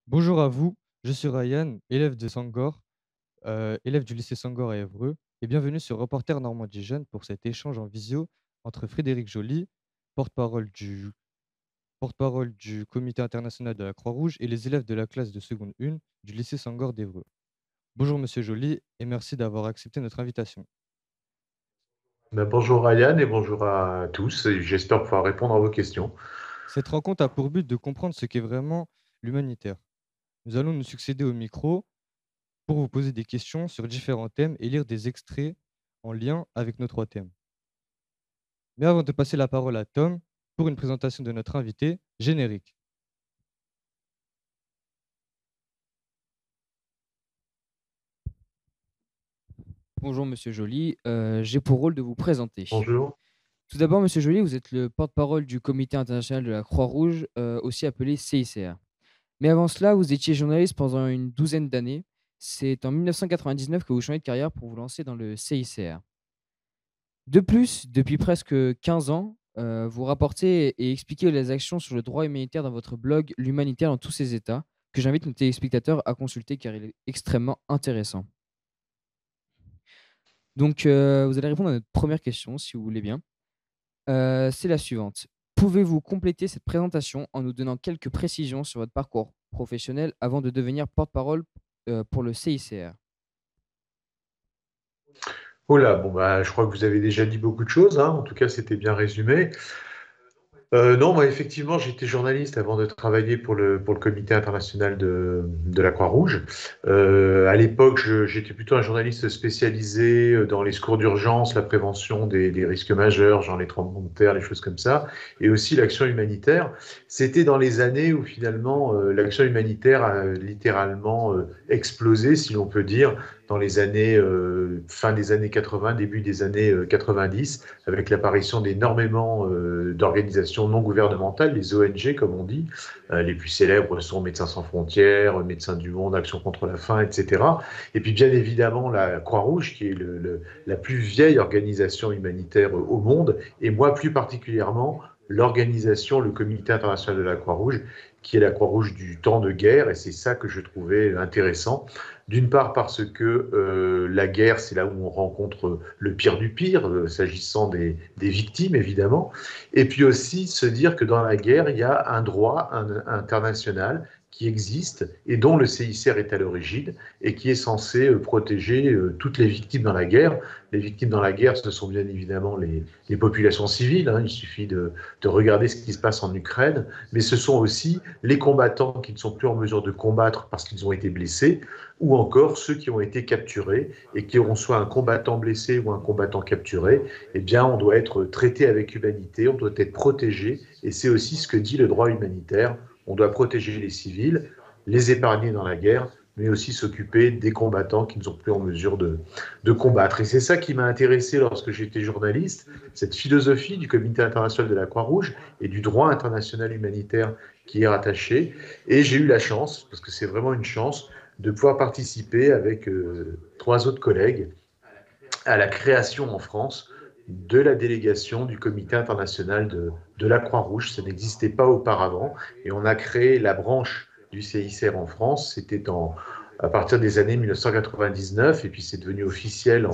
Bonjour à vous, je suis Ryan, élève de Sangor, élève du lycée Sangor à Évreux, et bienvenue sur Reporter Normandie Jeune pour cet échange en visio entre Frédéric Joly, porte-parole du, porte-parole du Comité international de la Croix-Rouge, et les élèves de la classe de seconde 1 du lycée Sangor d'Évreux. Bonjour Monsieur Joly, et merci d'avoir accepté notre invitation. Bonjour Ryan et bonjour à tous et j'espère pouvoir répondre à vos questions. Cette rencontre a pour but de comprendre ce qu'est vraiment l'humanitaire. Nous allons nous succéder au micro pour vous poser des questions sur différents thèmes et lire des extraits en lien avec nos trois thèmes. Mais avant de passer la parole à Tom pour une présentation de notre invité, générique. Bonjour Monsieur Joly, j'ai pour rôle de vous présenter. Bonjour. Tout d'abord, Monsieur Joly, vous êtes le porte-parole du Comité international de la Croix-Rouge, aussi appelé CICR. Mais avant cela, vous étiez journaliste pendant une douzaine d'années. C'est en 1999 que vous changez de carrière pour vous lancer dans le CICR. De plus, depuis presque 15 ans, vous rapportez et expliquez les actions sur le droit humanitaire dans votre blog L'Humanitaire dans tous ses états, que j'invite nos téléspectateurs à consulter car il est extrêmement intéressant. Donc, vous allez répondre à notre première question, si vous voulez bien. C'est la suivante. Pouvez-vous compléter cette présentation en nous donnant quelques précisions sur votre parcours professionnel avant de devenir porte-parole pour le CICR? Oh là, je crois que vous avez déjà dit beaucoup de choses, hein. En tout cas, c'était bien résumé. Non, moi, effectivement, j'étais journaliste avant de travailler pour le Comité international de la Croix-Rouge. À l'époque, j'étais plutôt un journaliste spécialisé dans les secours d'urgence, la prévention des risques majeurs, genre les tremblements de terre, les choses comme ça, et aussi l'action humanitaire. C'était dans les années où finalement l'action humanitaire a littéralement explosé, si l'on peut dire, dans les années fin des années 80, début des années 90, avec l'apparition d'énormément d'organisations non gouvernementales, les ONG comme on dit. Les plus célèbres sont Médecins sans frontières, Médecins du Monde, Action contre la faim, etc. Et puis bien évidemment la Croix-Rouge, qui est la plus vieille organisation humanitaire au monde, et moi plus particulièrement l'organisation, le Comité international de la Croix-Rouge, qui est la Croix-Rouge du temps de guerre, et c'est ça que je trouvais intéressant. D'une part parce que la guerre, c'est là où on rencontre le pire du pire, s'agissant des victimes, évidemment. Et puis aussi se dire que dans la guerre, il y a un droit international qui existe et dont le CICR est à l'origine et qui est censé protéger toutes les victimes dans la guerre. Les victimes dans la guerre, ce sont bien évidemment les populations civiles, hein. Il suffit de regarder ce qui se passe en Ukraine, mais ce sont aussi les combattants qui ne sont plus en mesure de combattre parce qu'ils ont été blessés, ou encore ceux qui ont été capturés et qui auront soit un combattant blessé ou un combattant capturé. Eh bien, on doit être traité avec humanité, on doit être protégé, et c'est aussi ce que dit le droit humanitaire. On doit protéger les civils, les épargner dans la guerre, mais aussi s'occuper des combattants qui ne sont plus en mesure de combattre. Et c'est ça qui m'a intéressé lorsque j'étais journaliste, cette philosophie du Comité international de la Croix-Rouge et du droit international humanitaire qui est rattaché. Et j'ai eu la chance, parce que c'est vraiment une chance, de pouvoir participer avec trois autres collègues à la création en France de la délégation du Comité international de la Croix-Rouge. Ça n'existait pas auparavant. Et on a créé la branche du CICR en France. C'était à partir des années 1999, et puis c'est devenu officiel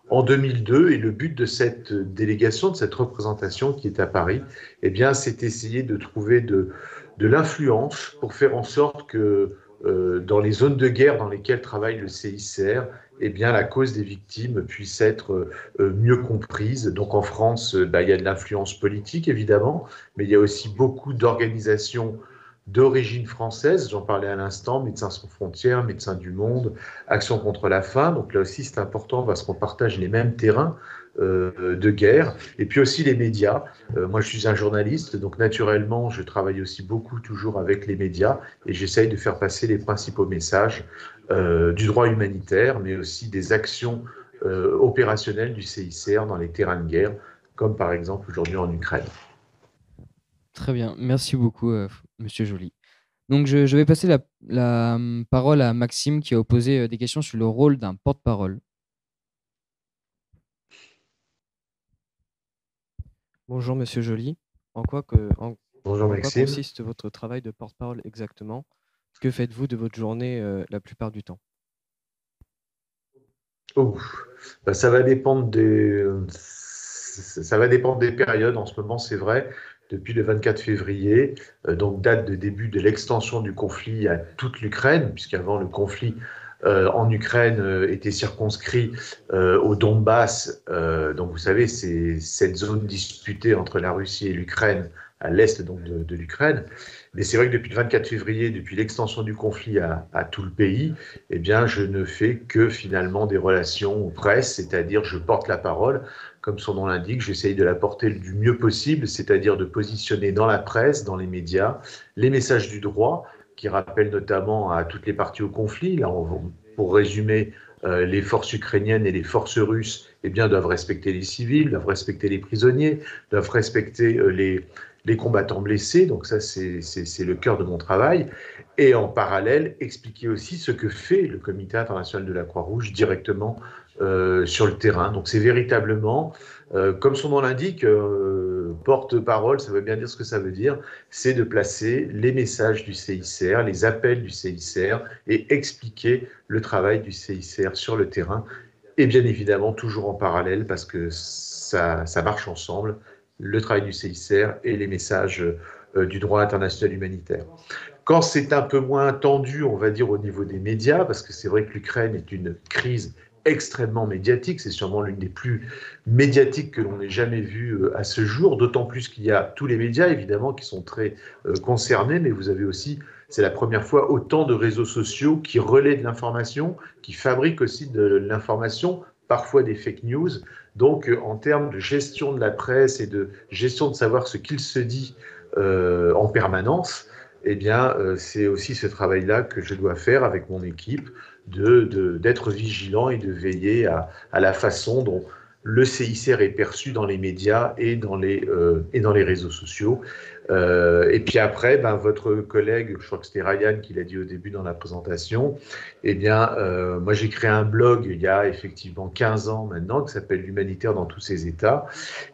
en 2002. Et le but de cette délégation, de cette représentation qui est à Paris, eh bien, c'est essayer de trouver de l'influence pour faire en sorte que dans les zones de guerre dans lesquelles travaille le CICR, eh bien, la cause des victimes puisse être mieux comprise. Donc en France, il y a de l'influence politique, évidemment, mais il y a aussi beaucoup d'organisations d'origine française. J'en parlais à l'instant, Médecins sans frontières, Médecins du Monde, Action contre la faim. Donc là aussi, c'est important parce qu'on partage les mêmes terrains de guerre. Et puis aussi les médias. Moi, je suis un journaliste, donc naturellement, je travaille aussi beaucoup toujours avec les médias et j'essaye de faire passer les principaux messages du droit humanitaire, mais aussi des actions opérationnelles du CICR dans les terrains de guerre, comme par exemple aujourd'hui en Ukraine. Très bien, merci beaucoup, Monsieur Joly. Donc, je vais passer la parole à Maxime qui a posé des questions sur le rôle d'un porte-parole. Bonjour Monsieur Joly. Bonjour En quoi Maxime. consiste votre travail de porte-parole exactement? Que faites-vous de votre journée la plupart du temps? Oh, bah, ça va dépendre des périodes. En ce moment, c'est vrai, depuis le 24 février, donc date de début de l'extension du conflit à toute l'Ukraine, puisqu'avant le conflit en Ukraine était circonscrit au Donbass. Donc vous savez, c'est cette zone disputée entre la Russie et l'Ukraine, à l'est donc de l'Ukraine. Mais c'est vrai que depuis le 24 février, depuis l'extension du conflit à tout le pays, eh bien, je ne fais que finalement des relations presse, c'est-à-dire je porte la parole, comme son nom l'indique, j'essaye de la porter du mieux possible, c'est-à-dire de positionner dans la presse, dans les médias, les messages du droit, qui rappellent notamment à toutes les parties au conflit. Là, pour résumer, les forces ukrainiennes et les forces russes eh bien, doivent respecter les civils, doivent respecter les prisonniers, doivent respecter les combattants blessés. Donc ça, c'est le cœur de mon travail. Et en parallèle, expliquer aussi ce que fait le Comité international de la Croix-Rouge directement sur le terrain. Donc c'est véritablement, comme son nom l'indique, porte-parole, ça veut bien dire ce que ça veut dire, c'est de placer les messages du CICR, les appels du CICR et expliquer le travail du CICR sur le terrain. Et bien évidemment, toujours en parallèle, parce que ça marche ensemble, le travail du CICR et les messages du droit international humanitaire. Quand c'est un peu moins tendu, on va dire, au niveau des médias, parce que c'est vrai que l'Ukraine est une crise extrêmement médiatique, c'est sûrement l'une des plus médiatiques que l'on ait jamais vues à ce jour, d'autant plus qu'il y a tous les médias, évidemment, qui sont très concernés, mais vous avez aussi, c'est la première fois, autant de réseaux sociaux qui relaient de l'information, qui fabriquent aussi de l'information, parfois des fake news. Donc, en termes de gestion de la presse et de gestion de savoir ce qu'il se dit en permanence, eh bien, c'est aussi ce travail-là que je dois faire avec mon équipe, d'être vigilant et de veiller à la façon dont le CICR est perçu dans les médias et dans les réseaux sociaux. Et puis après, ben, votre collègue, je crois que c'était Ryan qui l'a dit au début dans la présentation, eh bien, moi j'ai créé un blog il y a effectivement 15 ans maintenant qui s'appelle L'Humanitaire dans tous ses états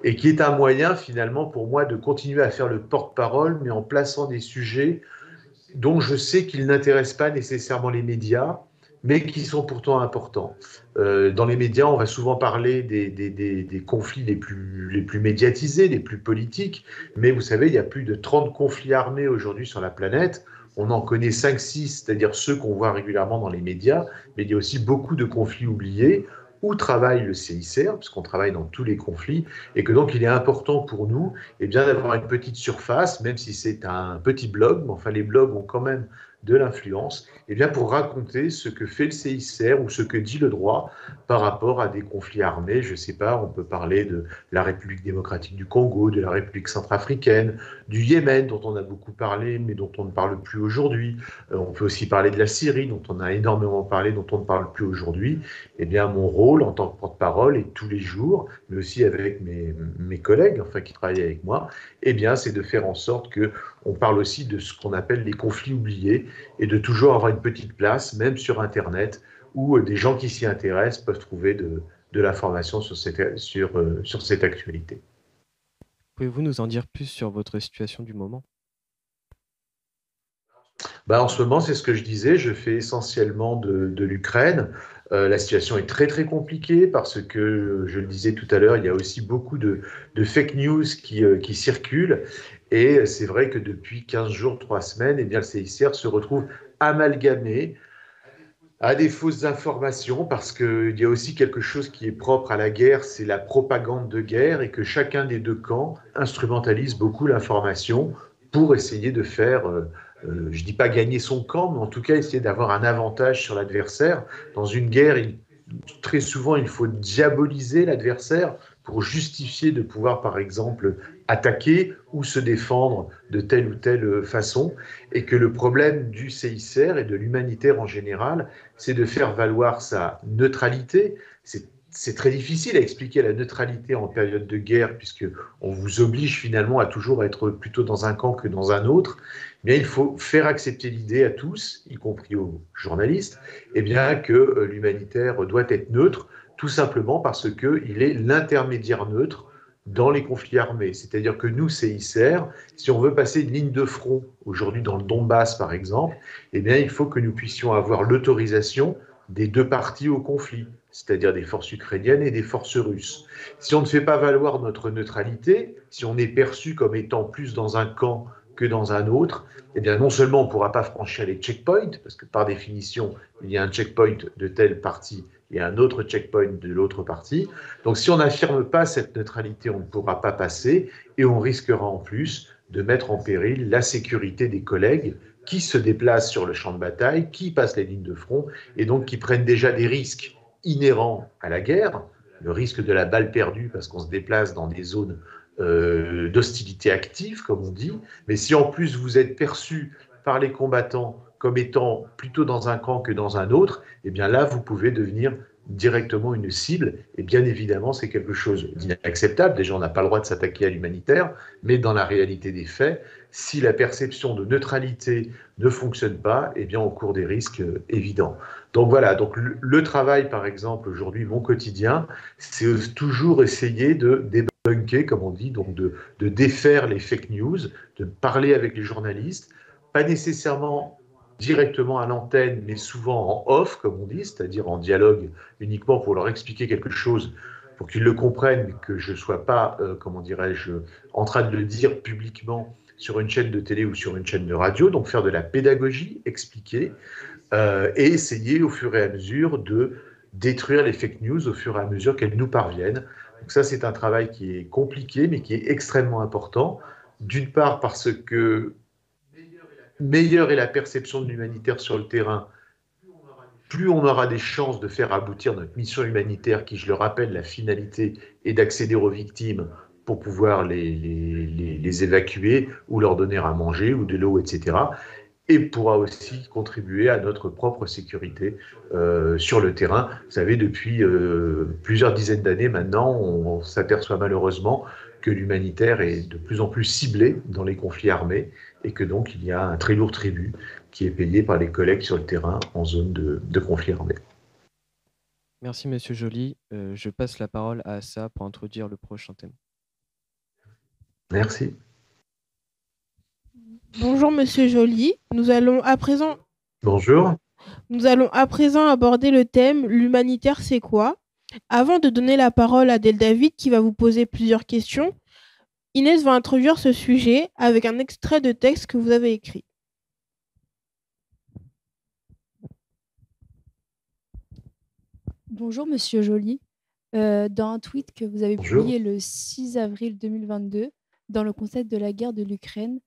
et qui est un moyen finalement pour moi de continuer à faire le porte-parole mais en plaçant des sujets dont je sais qu'ils n'intéressent pas nécessairement les médias, mais qui sont pourtant importants. Dans les médias, on va souvent parler des conflits les plus médiatisés, les plus politiques, mais vous savez, il y a plus de 30 conflits armés aujourd'hui sur la planète. On en connaît 5-6, c'est-à-dire ceux qu'on voit régulièrement dans les médias, mais il y a aussi beaucoup de conflits oubliés où travaille le CICR, puisqu'on travaille dans tous les conflits, et que donc il est important pour nous eh bien, d'avoir une petite surface, même si c'est un petit blog, mais enfin les blogs ont quand même de l'influence, eh bien, pour raconter ce que fait le CICR ou ce que dit le droit par rapport à des conflits armés. Je ne sais pas, on peut parler de la République démocratique du Congo, de la République centrafricaine, du Yémen, dont on a beaucoup parlé, mais dont on ne parle plus aujourd'hui. On peut aussi parler de la Syrie, dont on a énormément parlé, dont on ne parle plus aujourd'hui. Eh bien, mon rôle en tant que porte-parole, et tous les jours, mais aussi avec mes collègues, enfin, qui travaillent avec moi, eh bien, c'est de faire en sorte qu'on parle aussi de ce qu'on appelle les conflits oubliés, et de toujours avoir une petite place, même sur Internet, où des gens qui s'y intéressent peuvent trouver de l'information sur cette actualité. Pouvez-vous nous en dire plus sur votre situation du moment? En ce moment, c'est ce que je disais, je fais essentiellement de l'Ukraine. La situation est très très compliquée parce que, je le disais tout à l'heure, il y a aussi beaucoup de fake news qui circulent. Et c'est vrai que depuis 15 jours, 3 semaines, eh bien, le CICR se retrouve amalgamé à des fausses informations parce qu'il y a aussi quelque chose qui est propre à la guerre, c'est la propagande de guerre et que chacun des deux camps instrumentalise beaucoup l'information pour essayer de faire, je ne dis pas gagner son camp, mais en tout cas essayer d'avoir un avantage sur l'adversaire. Dans une guerre, très souvent, il faut diaboliser l'adversaire pour justifier de pouvoir, par exemple, attaquer ou se défendre de telle ou telle façon, et que le problème du CICR et de l'humanitaire en général, c'est de faire valoir sa neutralité. C'est très difficile à expliquer la neutralité en période de guerre, puisqu'on vous oblige finalement à toujours être plutôt dans un camp que dans un autre. Bien, il faut faire accepter l'idée à tous, y compris aux journalistes, eh bien, que l'humanitaire doit être neutre, tout simplement parce qu'il est l'intermédiaire neutre dans les conflits armés. C'est-à-dire que nous, CICR, si on veut passer une ligne de front, aujourd'hui dans le Donbass par exemple, eh bien, il faut que nous puissions avoir l'autorisation des deux parties au conflit, c'est-à-dire des forces ukrainiennes et des forces russes. Si on ne fait pas valoir notre neutralité, si on est perçu comme étant plus dans un camp que dans un autre, eh bien non seulement on ne pourra pas franchir les checkpoints, parce que par définition, il y a un checkpoint de telle partie et un autre checkpoint de l'autre partie. Donc si on n'affirme pas cette neutralité, on ne pourra pas passer et on risquera en plus de mettre en péril la sécurité des collègues qui se déplacent sur le champ de bataille, qui passent les lignes de front et donc qui prennent déjà des risques inhérents à la guerre, le risque de la balle perdue parce qu'on se déplace dans des zones d'hostilité active, comme on dit. Mais si en plus vous êtes perçu par les combattants comme étant plutôt dans un camp que dans un autre, eh bien là, vous pouvez devenir directement une cible. Et bien évidemment, c'est quelque chose d'inacceptable. Déjà, on n'a pas le droit de s'attaquer à l'humanitaire, mais dans la réalité des faits, si la perception de neutralité ne fonctionne pas, eh bien, on court des risques évidents. Donc voilà, donc le travail, par exemple, aujourd'hui, mon quotidien, c'est toujours essayer de débunker, comme on dit, donc de défaire les fake news, de parler avec les journalistes, pas nécessairement directement à l'antenne, mais souvent en off, comme on dit, c'est-à-dire en dialogue uniquement pour leur expliquer quelque chose, pour qu'ils le comprennent, mais que je ne sois pas, comment dirais-je, en train de le dire publiquement sur une chaîne de télé ou sur une chaîne de radio, donc faire de la pédagogie, expliquer, et essayer au fur et à mesure de détruire les fake news au fur et à mesure qu'elles nous parviennent. Donc ça, c'est un travail qui est compliqué, mais qui est extrêmement important, d'une part parce que meilleure est la perception de l'humanitaire sur le terrain, plus on aura des chances de faire aboutir notre mission humanitaire, qui, je le rappelle, la finalité est d'accéder aux victimes pour pouvoir les évacuer ou leur donner à manger ou de l'eau, etc. Et pourra aussi contribuer à notre propre sécurité sur le terrain. Vous savez, depuis plusieurs dizaines d'années maintenant, on s'aperçoit malheureusement que l'humanitaire est de plus en plus ciblé dans les conflits armés et que donc il y a un très lourd tribut qui est payé par les collègues sur le terrain en zone de conflit armé. Merci, Monsieur Joly. Je passe la parole à Assa pour introduire le prochain thème. Merci. Bonjour Monsieur Joly, Bonjour. nous allons à présent aborder le thème l'humanitaire c'est quoi? Avant de donner la parole à Del David qui va vous poser plusieurs questions, Inès va introduire ce sujet avec un extrait de texte que vous avez écrit. Bonjour Monsieur Joly. Dans un tweet que vous avez Bonjour. publié le 6 avril 2022, dans le contexte de la guerre de l'Ukraine,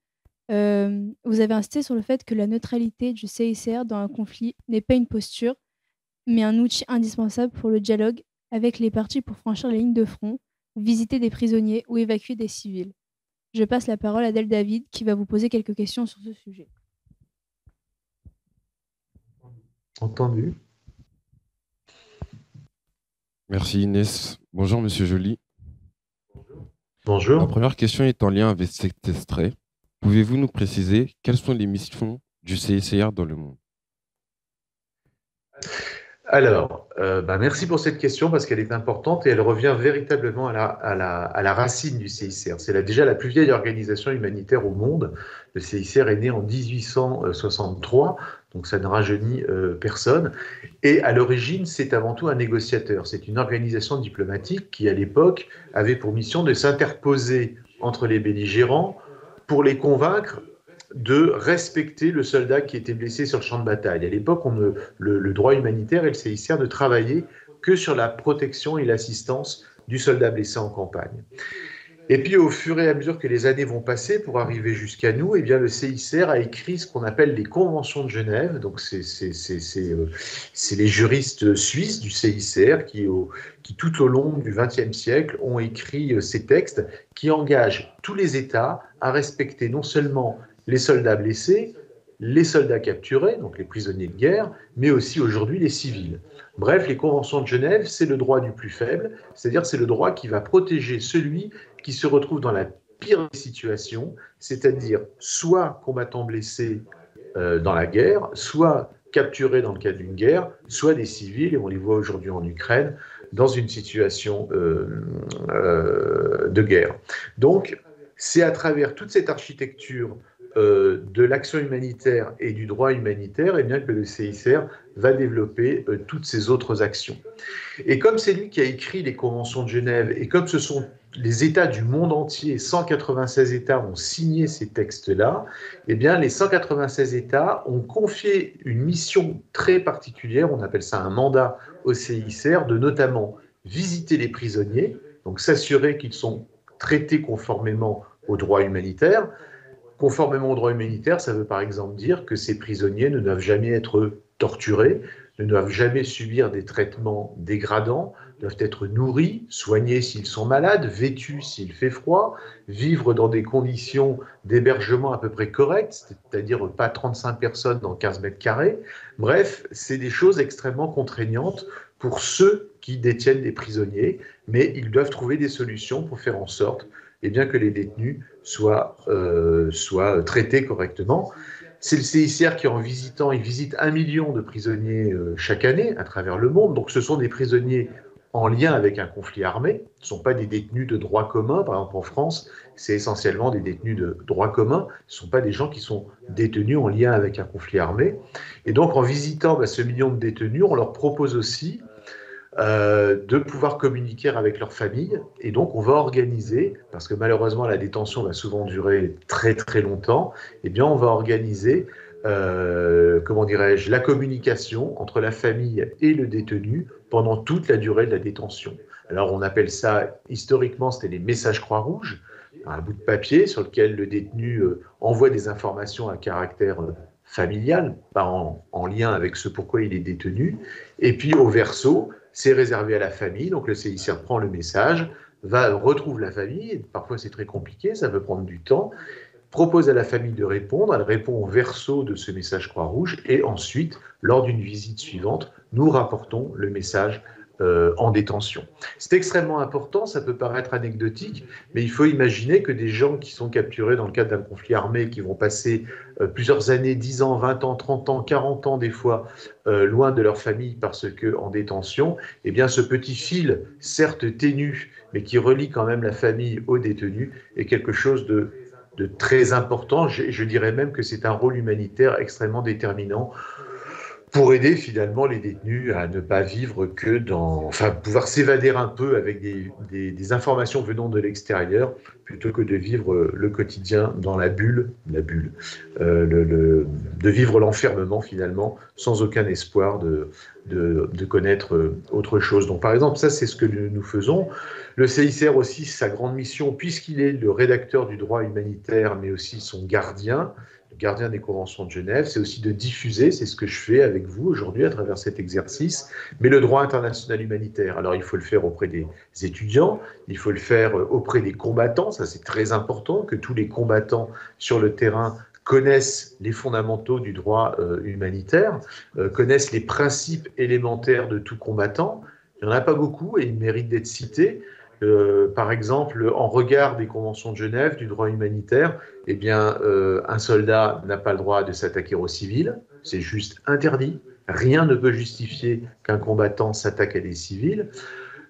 vous avez insisté sur le fait que la neutralité du CICR dans un conflit n'est pas une posture, mais un outil indispensable pour le dialogue avec les parties pour franchir les lignes de front, visiter des prisonniers ou évacuer des civils. Je passe la parole à Del David qui va vous poser quelques questions sur ce sujet. Entendu. Merci Inès. Bonjour Monsieur Joly. Ma Bonjour. première question est en lien avec cet extrait. Pouvez-vous nous préciser quelles sont les missions du CICR dans le monde? Alors, merci pour cette question parce qu'elle est importante et elle revient véritablement à la racine du CICR. C'est déjà la plus vieille organisation humanitaire au monde. Le CICR est né en 1863, donc ça ne rajeunit personne. Et à l'origine, c'est avant tout un négociateur. C'est une organisation diplomatique qui, à l'époque, avait pour mission de s'interposer entre les belligérants pour les convaincre de respecter le soldat qui était blessé sur le champ de bataille. À l'époque, le droit humanitaire et le CICR ne travaillaient que sur la protection et l'assistance du soldat blessé en campagne. Et puis, au fur et à mesure que les années vont passer pour arriver jusqu'à nous, eh bien, le CICR a écrit ce qu'on appelle les conventions de Genève. Donc, c'est les juristes suisses du CICR qui, tout au long du XXe siècle, ont écrit ces textes qui engagent tous les États à respecter non seulement les soldats blessés, les soldats capturés, donc les prisonniers de guerre, mais aussi aujourd'hui les civils. Bref, les conventions de Genève, c'est le droit du plus faible, c'est-à-dire c'est le droit qui va protéger celui qui se retrouve dans la pire des situations, c'est-à-dire soit combattant blessé dans la guerre, soit capturés dans le cadre d'une guerre, soit des civils, et on les voit aujourd'hui en Ukraine, dans une situation de guerre. Donc, c'est à travers toute cette architecture de l'action humanitaire et du droit humanitaire, et bien que le CICR va développer toutes ces autres actions. Et comme c'est lui qui a écrit les conventions de Genève, et comme ce sont les États du monde entier, 196 États ont signé ces textes-là, eh bien les 196 États ont confié une mission très particulière, on appelle ça un mandat au CICR, de notamment visiter les prisonniers, donc s'assurer qu'ils sont traités conformément au droit humanitaire. Conformément au droit humanitaire, ça veut par exemple dire que ces prisonniers ne doivent jamais être torturés, ne doivent jamais subir des traitements dégradants, doivent être nourris, soignés s'ils sont malades, vêtus s'il fait froid, vivre dans des conditions d'hébergement à peu près correctes, c'est-à-dire pas 35 personnes dans 15 mètres carrés. Bref, c'est des choses extrêmement contraignantes pour ceux qui détiennent des prisonniers, mais ils doivent trouver des solutions pour faire en sorte bien que les détenus soient traités correctement. C'est le CICR qui, en visitant, il visite 1 million de prisonniers chaque année à travers le monde. Donc ce sont des prisonniers en lien avec un conflit armé. Ce ne sont pas des détenus de droit commun. Par exemple, en France, c'est essentiellement des détenus de droit commun. Ce ne sont pas des gens qui sont détenus en lien avec un conflit armé. Et donc, en visitant ce million de détenus, on leur propose aussi de pouvoir communiquer avec leur famille. Et donc, on va organiser, parce que malheureusement, la détention va souvent durer très très longtemps, eh bien, on va organiser, la communication entre la famille et le détenu pendant toute la durée de la détention. Alors, on appelle ça, historiquement, c'était les messages Croix-Rouge, un bout de papier sur lequel le détenu envoie des informations à caractère familial, pas en lien avec ce pourquoi il est détenu. Et puis, au verso, c'est réservé à la famille, donc le CICR prend le message, retrouve la famille, et parfois c'est très compliqué, ça peut prendre du temps, propose à la famille de répondre, elle répond au verso de ce message Croix-Rouge, et ensuite, lors d'une visite suivante, nous rapportons le message en détention. C'est extrêmement important, ça peut paraître anecdotique, mais il faut imaginer que des gens qui sont capturés dans le cadre d'un conflit armé, qui vont passer plusieurs années, 10 ans, 20 ans, 30 ans, 40 ans des fois, loin de leur famille parce qu'en détention, eh bien ce petit fil, certes ténu, mais qui relie quand même la famille aux détenus, est quelque chose de très important. Je dirais même que c'est un rôle humanitaire extrêmement déterminant pour aider finalement les détenus à ne pas vivre que pouvoir s'évader un peu avec des informations venant de l'extérieur, plutôt que de vivre le quotidien dans la bulle, de vivre l'enfermement finalement, sans aucun espoir de connaître autre chose. Donc par exemple, ça c'est ce que nous faisons. Le CICR aussi, sa grande mission, puisqu'il est le rédacteur du droit humanitaire, mais aussi son gardien des conventions de Genève, c'est aussi de diffuser, c'est ce que je fais avec vous aujourd'hui à travers cet exercice, mais le droit international humanitaire. Alors il faut le faire auprès des étudiants, il faut le faire auprès des combattants, ça c'est très important, que tous les combattants sur le terrain connaissent les fondamentaux du droit humanitaire, connaissent les principes élémentaires de tout combattant. Il n'y en a pas beaucoup et ils méritent d'être cités. Par exemple, en regard des conventions de Genève, du droit humanitaire, eh bien, un soldat n'a pas le droit de s'attaquer aux civils, c'est juste interdit. Rien ne peut justifier qu'un combattant s'attaque à des civils.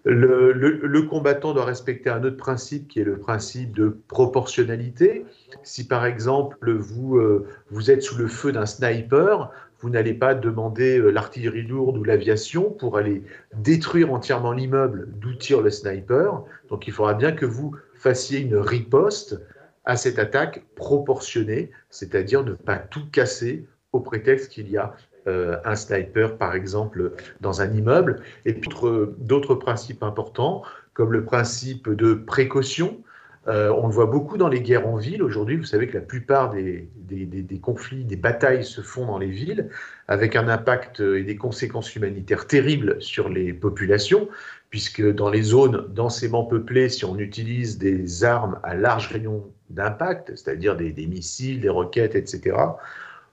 Le combattant doit respecter un autre principe qui est le principe de proportionnalité. Si par exemple vous êtes sous le feu d'un sniper, vous n'allez pas demander l'artillerie lourde ou l'aviation pour aller détruire entièrement l'immeuble d'où tire le sniper. Donc il faudra bien que vous fassiez une riposte à cette attaque proportionnée, c'est-à-dire ne pas tout casser au prétexte qu'il y a un sniper, par exemple, dans un immeuble. Et puis d'autres principes importants, comme le principe de précaution. On le voit beaucoup dans les guerres en ville. Aujourd'hui, vous savez que la plupart des conflits, des batailles se font dans les villes, avec un impact et des conséquences humanitaires terribles sur les populations, puisque dans les zones densément peuplées, si on utilise des armes à large rayon d'impact, c'est-à-dire des missiles, des roquettes, etc.,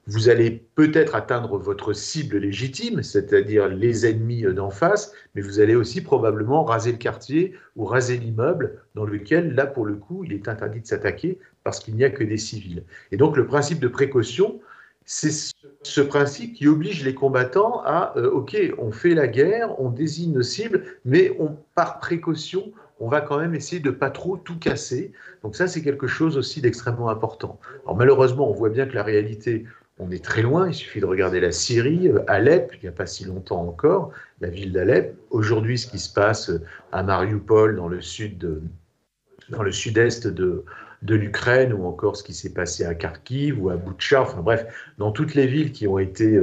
vous allez peut-être atteindre votre cible légitime, c'est-à-dire les ennemis d'en face, mais vous allez aussi probablement raser le quartier ou raser l'immeuble dans lequel, là, pour le coup, il est interdit de s'attaquer parce qu'il n'y a que des civils. Et donc, le principe de précaution, c'est ce principe qui oblige les combattants à, OK, on fait la guerre, on désigne nos cibles, mais par précaution, on va quand même essayer de pas trop tout casser. Donc ça, c'est quelque chose aussi d'extrêmement important. Alors malheureusement, on voit bien que la réalité, on est très loin. Il suffit de regarder la Syrie, Alep, il n'y a pas si longtemps encore, la ville d'Alep. Aujourd'hui, ce qui se passe à Mariupol, dans le sud-est de l'Ukraine, ou encore ce qui s'est passé à Kharkiv ou à Boutcha, enfin bref, dans toutes les villes qui ont été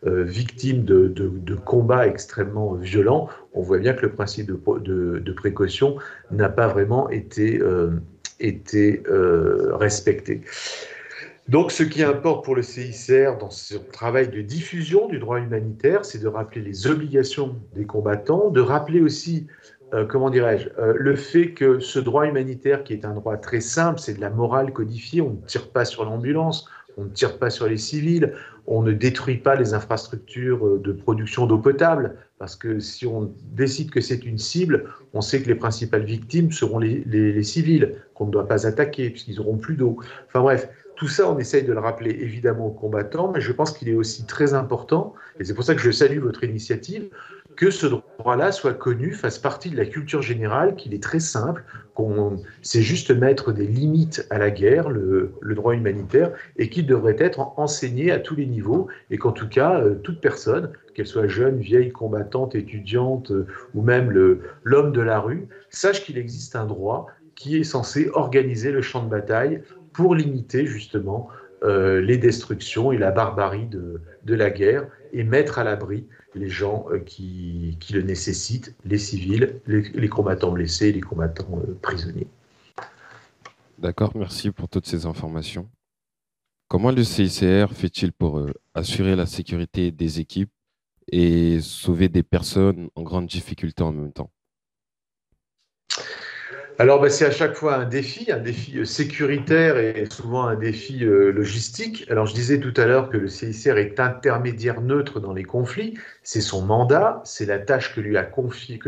victimes de combats extrêmement violents, on voit bien que le principe de précaution n'a pas vraiment été respecté. Donc, ce qui importe pour le CICR dans ce travail de diffusion du droit humanitaire, c'est de rappeler les obligations des combattants, de rappeler aussi le fait que ce droit humanitaire, qui est un droit très simple, c'est de la morale codifiée, on ne tire pas sur l'ambulance, on ne tire pas sur les civils, on ne détruit pas les infrastructures de production d'eau potable, parce que si on décide que c'est une cible, on sait que les principales victimes seront les civils, qu'on ne doit pas attaquer, puisqu'ils n'auront plus d'eau. Enfin bref, tout ça, on essaye de le rappeler évidemment aux combattants, mais je pense qu'il est aussi très important, et c'est pour ça que je salue votre initiative, que ce droit-là soit connu, fasse partie de la culture générale, qu'il est très simple, qu'on sait juste mettre des limites à la guerre, le droit humanitaire, et qu'il devrait être enseigné à tous les niveaux, et qu'en tout cas, toute personne, qu'elle soit jeune, vieille, combattante, étudiante, ou même l'homme de la rue, sache qu'il existe un droit qui est censé organiser le champ de bataille pour limiter justement les destructions et la barbarie de la guerre, et mettre à l'abri les gens qui le nécessitent, les civils, les combattants blessés, les combattants prisonniers. D'accord, merci pour toutes ces informations. Comment le CICR fait-il pour assurer la sécurité des équipes et sauver des personnes en grande difficulté en même temps? Alors, c'est à chaque fois un défi sécuritaire et souvent un défi logistique. Alors, je disais tout à l'heure que le CICR est intermédiaire neutre dans les conflits. C'est son mandat, c'est la tâche que lui a confiée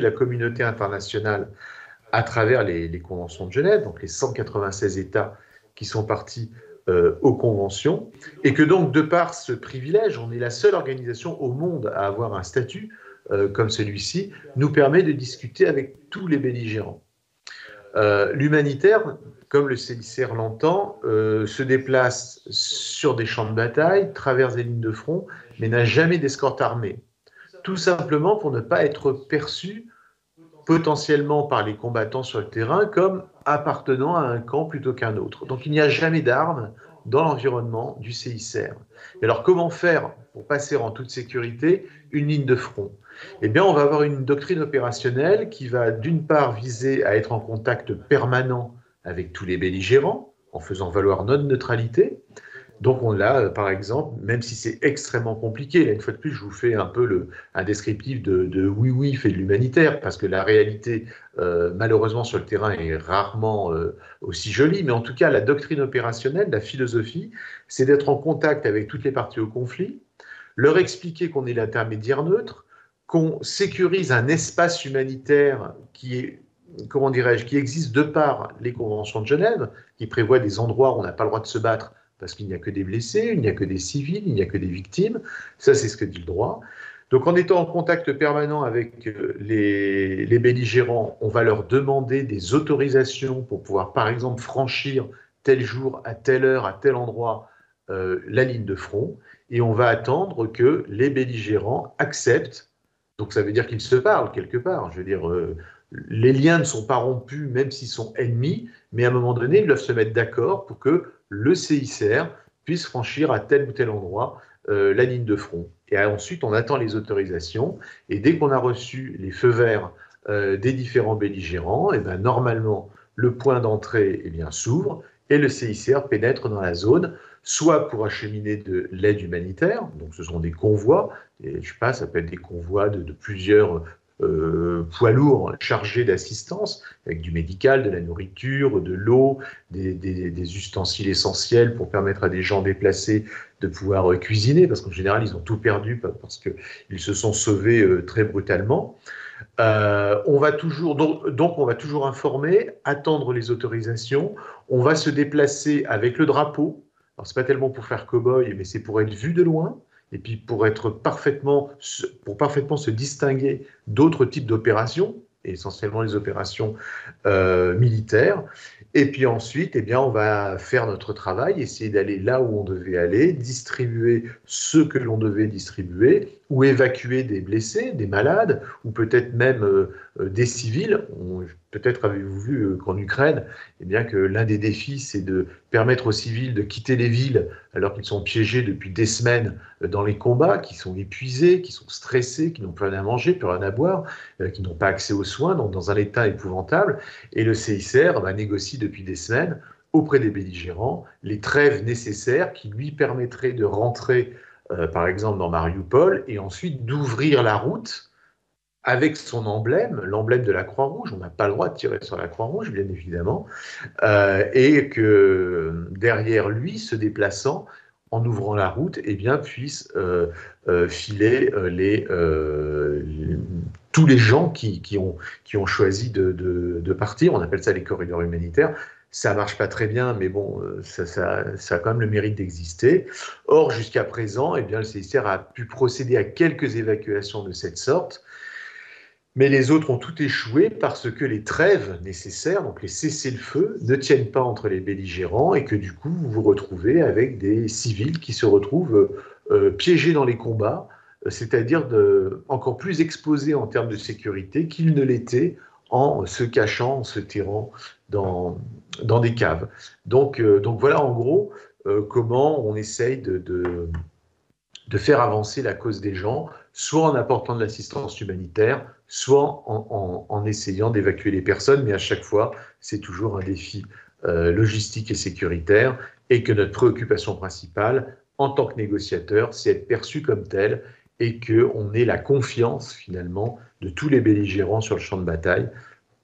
la communauté internationale à travers les conventions de Genève, donc les 196 États qui sont partis aux conventions, et que donc, de par ce privilège, on est la seule organisation au monde à avoir un statut comme celui-ci, nous permet de discuter avec tous les belligérants. L'humanitaire, comme le CICR l'entend, se déplace sur des champs de bataille, traverse des lignes de front, mais n'a jamais d'escorte armée. Tout simplement pour ne pas être perçu potentiellement par les combattants sur le terrain comme appartenant à un camp plutôt qu'un autre. Donc il n'y a jamais d'armes dans l'environnement du CICR. Et alors comment faire pour passer en toute sécurité une ligne de front? Eh bien, on va avoir une doctrine opérationnelle qui va d'une part viser à être en contact permanent avec tous les belligérants, en faisant valoir notre neutralité. Donc on l'a, par exemple, même si c'est extrêmement compliqué, là, une fois de plus, je vous fais un peu un descriptif de oui, fait de l'humanitaire, parce que la réalité, malheureusement, sur le terrain est rarement aussi jolie, mais en tout cas, la doctrine opérationnelle, la philosophie, c'est d'être en contact avec toutes les parties au conflit, leur expliquer qu'on est l'intermédiaire neutre, qu'on sécurise un espace humanitaire qui est, qui existe de par les conventions de Genève, qui prévoit des endroits où on n'a pas le droit de se battre parce qu'il n'y a que des blessés, il n'y a que des civils, il n'y a que des victimes. Ça, c'est ce que dit le droit. Donc, en étant en contact permanent avec les belligérants, on va leur demander des autorisations pour pouvoir, par exemple, franchir tel jour, à telle heure, à tel endroit, la ligne de front. Et on va attendre que les belligérants acceptent. Donc, ça veut dire qu'ils se parlent quelque part. Je veux dire, les liens ne sont pas rompus, même s'ils sont ennemis, mais à un moment donné, ils doivent se mettre d'accord pour que le CICR puisse franchir à tel ou tel endroit la ligne de front. Et ensuite, on attend les autorisations. Et dès qu'on a reçu les feux verts des différents belligérants, et bien, normalement, le point d'entrée s'ouvre et le CICR pénètre dans la zone, soit pour acheminer de l'aide humanitaire, donc ce sont des convois, et je sais pas, ça peut être des convois de plusieurs poids lourds chargés d'assistance, avec du médical, de la nourriture, de l'eau, des ustensiles essentiels pour permettre à des gens déplacés de pouvoir cuisiner, parce qu'en général, ils ont tout perdu parce qu'ils se sont sauvés très brutalement. On va toujours informer, attendre les autorisations. On va se déplacer avec le drapeau. Alors, c'est pas tellement pour faire cow-boy, mais c'est pour être vu de loin, et puis pour parfaitement se distinguer d'autres types d'opérations, essentiellement les opérations militaires. Et puis ensuite, eh bien, on va faire notre travail, essayer d'aller là où on devait aller, distribuer ce que l'on devait distribuer, ou évacuer des blessés, des malades, ou peut-être même des civils. Peut-être avez-vous vu qu'en Ukraine, eh bien, que l'un des défis, c'est de permettre aux civils de quitter les villes alors qu'ils sont piégés depuis des semaines dans les combats, qui sont épuisés, qui sont stressés, qui n'ont plus rien à manger, plus rien à boire, qui n'ont pas accès aux soins, donc dans un état épouvantable. Et le CICR négocie depuis des semaines auprès des belligérants les trêves nécessaires qui lui permettraient de rentrer, par exemple, dans Mariupol et ensuite d'ouvrir la route avec son emblème, l'emblème de la Croix-Rouge. On n'a pas le droit de tirer sur la Croix-Rouge, bien évidemment, et que derrière lui, se déplaçant, en ouvrant la route, eh bien, puisse filer tous les gens qui ont choisi de partir. On appelle ça les corridors humanitaires. Ça ne marche pas très bien, mais bon, ça a quand même le mérite d'exister. Or, jusqu'à présent, eh bien, le CICR a pu procéder à quelques évacuations de cette sorte, mais les autres ont tout échoué parce que les trêves nécessaires, donc les cessez-le-feu, ne tiennent pas entre les belligérants et que du coup, vous vous retrouvez avec des civils qui se retrouvent piégés dans les combats, c'est-à-dire encore plus exposés en termes de sécurité qu'ils ne l'étaient en se cachant, en se terrant dans des caves. Donc voilà en gros comment on essaye de faire avancer la cause des gens, soit en apportant de l'assistance humanitaire, soit en essayant d'évacuer les personnes, mais à chaque fois, c'est toujours un défi logistique et sécuritaire, et que notre préoccupation principale, en tant que négociateur, c'est être perçu comme tel, et qu'on ait la confiance, finalement, de tous les belligérants sur le champ de bataille,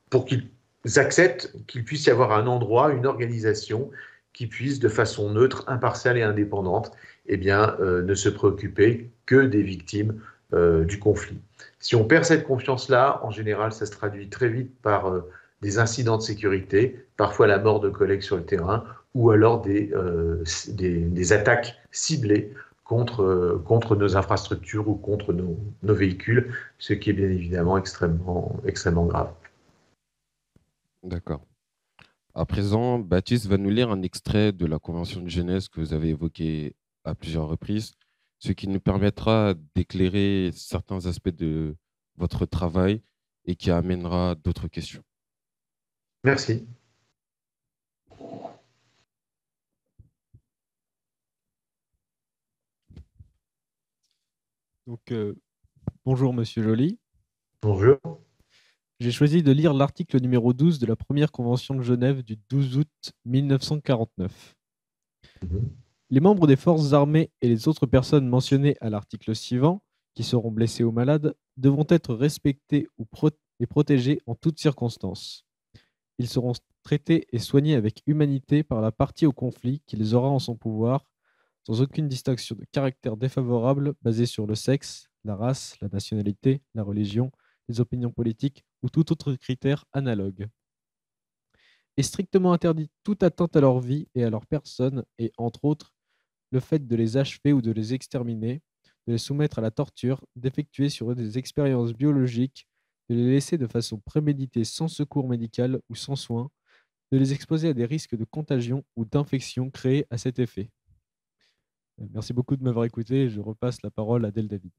pour qu'ils acceptent qu'il puisse y avoir un endroit, une organisation, qui puisse, de façon neutre, impartiale et indépendante, eh bien, ne se préoccuper que des victimes du conflit. Si on perd cette confiance-là, en général, ça se traduit très vite par des incidents de sécurité, parfois la mort de collègues sur le terrain, ou alors des attaques ciblées contre nos infrastructures ou contre nos véhicules, ce qui est bien évidemment extrêmement grave. D'accord. À présent, Baptiste va nous lire un extrait de la Convention de Genève que vous avez évoqué à plusieurs reprises, ce qui nous permettra d'éclairer certains aspects de votre travail et qui amènera d'autres questions. Merci. Donc, bonjour Monsieur Joly. Bonjour. J'ai choisi de lire l'article numéro 12 de la première Convention de Genève du 12 août 1949. Les membres des forces armées et les autres personnes mentionnées à l'article suivant, qui seront blessés ou malades, devront être respectés et protégés en toutes circonstances. Ils seront traités et soignés avec humanité par la partie au conflit qui les aura en son pouvoir, sans aucune distinction de caractère défavorable basée sur le sexe, la race, la nationalité, la religion, les opinions politiques ou tout autre critère analogue. Est strictement interdit toute atteinte à leur vie et à leur personne et, entre autres, le fait de les achever ou de les exterminer, de les soumettre à la torture, d'effectuer sur eux des expériences biologiques, de les laisser de façon préméditée sans secours médical ou sans soins, de les exposer à des risques de contagion ou d'infection créés à cet effet. Merci beaucoup de m'avoir écouté. Je repasse la parole à Del David.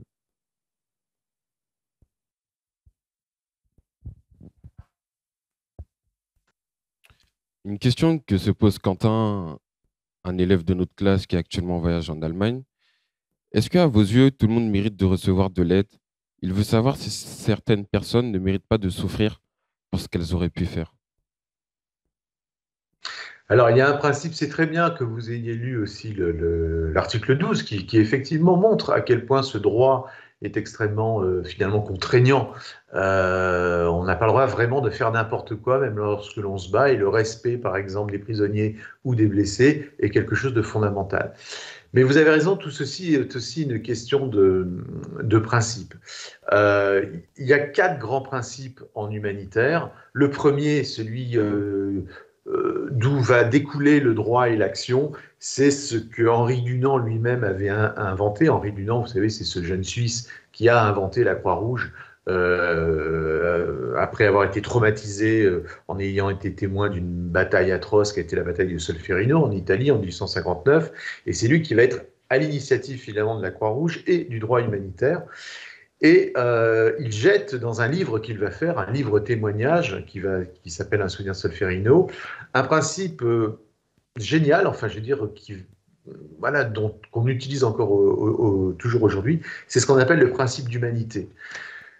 Une question que se pose Quentin, un élève de notre classe qui est actuellement en voyage en Allemagne. Est-ce qu'à vos yeux, tout le monde mérite de recevoir de l'aide? Il veut savoir si certaines personnes ne méritent pas de souffrir pour ce qu'elles auraient pu faire. Alors, il y a un principe, c'est très bien que vous ayez lu aussi l'article 12 qui effectivement montre à quel point ce droit est extrêmement finalement contraignant. On n'a pas le droit vraiment de faire n'importe quoi, même lorsque l'on se bat, et le respect, par exemple, des prisonniers ou des blessés est quelque chose de fondamental. Mais vous avez raison, tout ceci est aussi une question de principe. Il y a 4 grands principes en humanitaire. Le premier, celui d'où va découler le droit et l'action, c'est ce que Henri Dunant lui-même avait inventé. Henri Dunant, vous savez, c'est ce jeune Suisse qui a inventé la Croix-Rouge après avoir été traumatisé en ayant été témoin d'une bataille atroce qui a été la bataille de Solferino en Italie en 1859. Et c'est lui qui va être à l'initiative finalement de la Croix-Rouge et du droit humanitaire. Et il jette dans un livre qu'il va faire, un livre témoignage qui s'appelle Un souvenir de Solferino, un principe génial, enfin je veux dire, voilà, qu'on utilise encore toujours aujourd'hui, c'est ce qu'on appelle le principe d'humanité.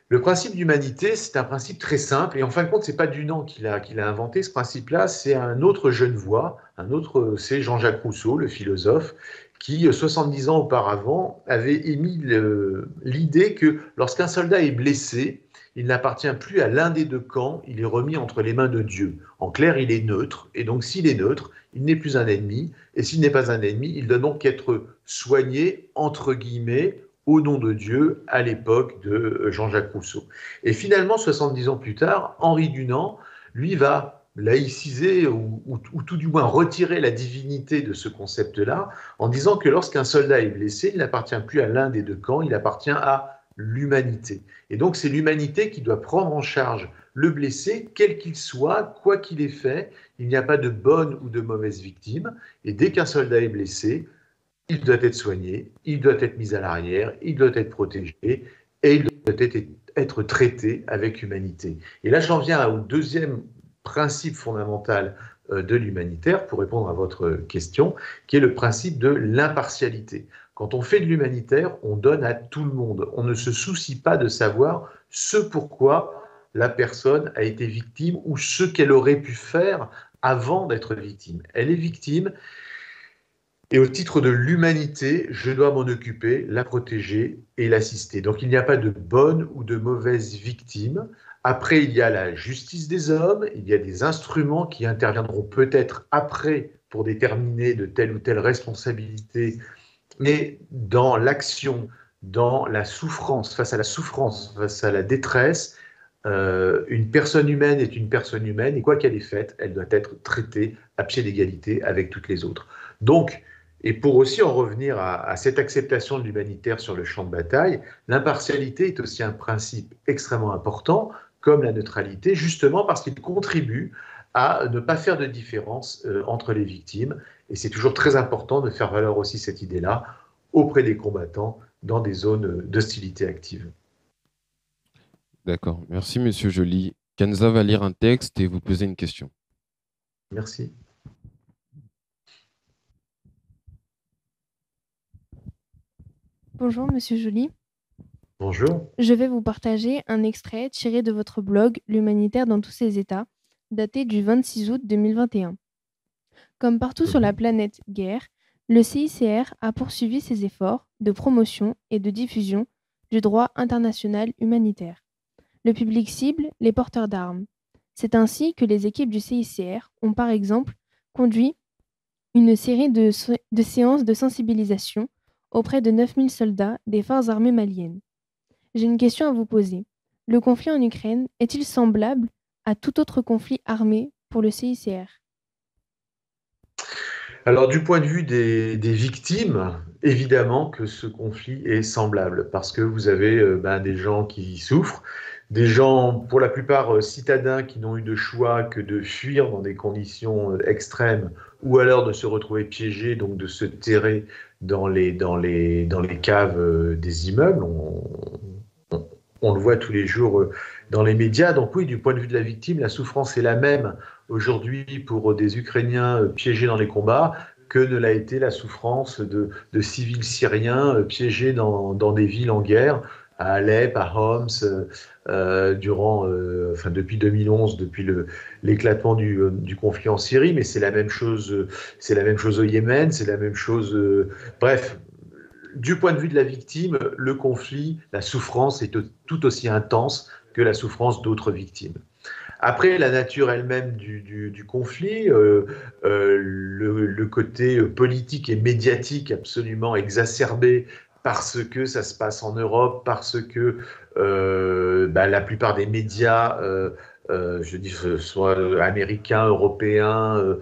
Le principe d'humanité, c'est un principe très simple, et en fin de compte, ce n'est pas Dunant qui l'a inventé, ce principe-là, c'est un autre Genevois, c'est Jean-Jacques Rousseau, le philosophe, qui, 70 ans auparavant, avait émis l'idée que lorsqu'un soldat est blessé, il n'appartient plus à l'un des deux camps, il est remis entre les mains de Dieu. En clair, il est neutre, et donc s'il est neutre, il n'est plus un ennemi, et s'il n'est pas un ennemi, il doit donc être soigné, entre guillemets, au nom de Dieu, à l'époque de Jean-Jacques Rousseau. Et finalement, 70 ans plus tard, Henri Dunant, lui, va laïciser ou tout du moins retirer la divinité de ce concept-là en disant que lorsqu'un soldat est blessé, il n'appartient plus à l'un des deux camps, il appartient à l'humanité. Et donc c'est l'humanité qui doit prendre en charge le blessé, quel qu'il soit, quoi qu'il ait fait. Il n'y a pas de bonne ou de mauvaise victime. Et dès qu'un soldat est blessé, il doit être soigné, il doit être mis à l'arrière, il doit être protégé et il doit être traité avec humanité. Et là, j'en viens au deuxième principe fondamental de l'humanitaire, pour répondre à votre question, qui est le principe de l'impartialité. Quand on fait de l'humanitaire, on donne à tout le monde. On ne se soucie pas de savoir ce pourquoi la personne a été victime ou ce qu'elle aurait pu faire avant d'être victime. Elle est victime. Et au titre de l'humanité, je dois m'en occuper, la protéger et l'assister. Donc il n'y a pas de bonne ou de mauvaise victime. Après, il y a la justice des hommes, il y a des instruments qui interviendront peut-être après pour déterminer de telle ou telle responsabilité, mais dans l'action, dans la souffrance, face à la détresse, une personne humaine est une personne humaine et quoi qu'elle ait faite, elle doit être traitée à pied d'égalité avec toutes les autres. Donc, et pour aussi en revenir à cette acceptation de l'humanitaire sur le champ de bataille, l'impartialité est aussi un principe extrêmement important, comme la neutralité, justement parce qu'il contribue à ne pas faire de différence entre les victimes. Et c'est toujours très important de faire valoir aussi cette idée-là auprès des combattants dans des zones d'hostilité active. D'accord. Merci, Monsieur Joly. Kenza va lire un texte et vous poser une question. Merci. Bonjour, Monsieur Joly. Bonjour. Je vais vous partager un extrait tiré de votre blog L'humanitaire dans tous ses états, daté du 26 août 2021. Comme partout sur la planète guerre, le CICR a poursuivi ses efforts de promotion et de diffusion du droit international humanitaire. Le public cible, les porteurs d'armes. C'est ainsi que les équipes du CICR ont par exemple conduit une série de séances de sensibilisation auprès de 9000 soldats des forces armées maliennes. J'ai une question à vous poser. Le conflit en Ukraine est-il semblable à tout autre conflit armé pour le CICR ? Alors, du point de vue des victimes, évidemment que ce conflit est semblable, parce que vous avez des gens qui souffrent, des gens, pour la plupart citadins, qui n'ont eu de choix que de fuir dans des conditions extrêmes, ou alors de se retrouver piégés, donc de se terrer dans les caves des immeubles. On le voit tous les jours dans les médias. Donc oui, du point de vue de la victime, la souffrance est la même aujourd'hui pour des Ukrainiens piégés dans les combats que ne l'a été la souffrance de civils syriens piégés dans des villes en guerre, à Alep, à Homs, depuis 2011, depuis l'éclatement du conflit en Syrie, mais c'est la même chose au Yémen, c'est la même chose. Bref, du point de vue de la victime, le conflit, la souffrance est tout aussi intense que la souffrance d'autres victimes. Après, la nature elle-même du conflit, le côté politique et médiatique absolument exacerbé parce que ça se passe en Europe, parce que la plupart des médias je dis soit américains, européens,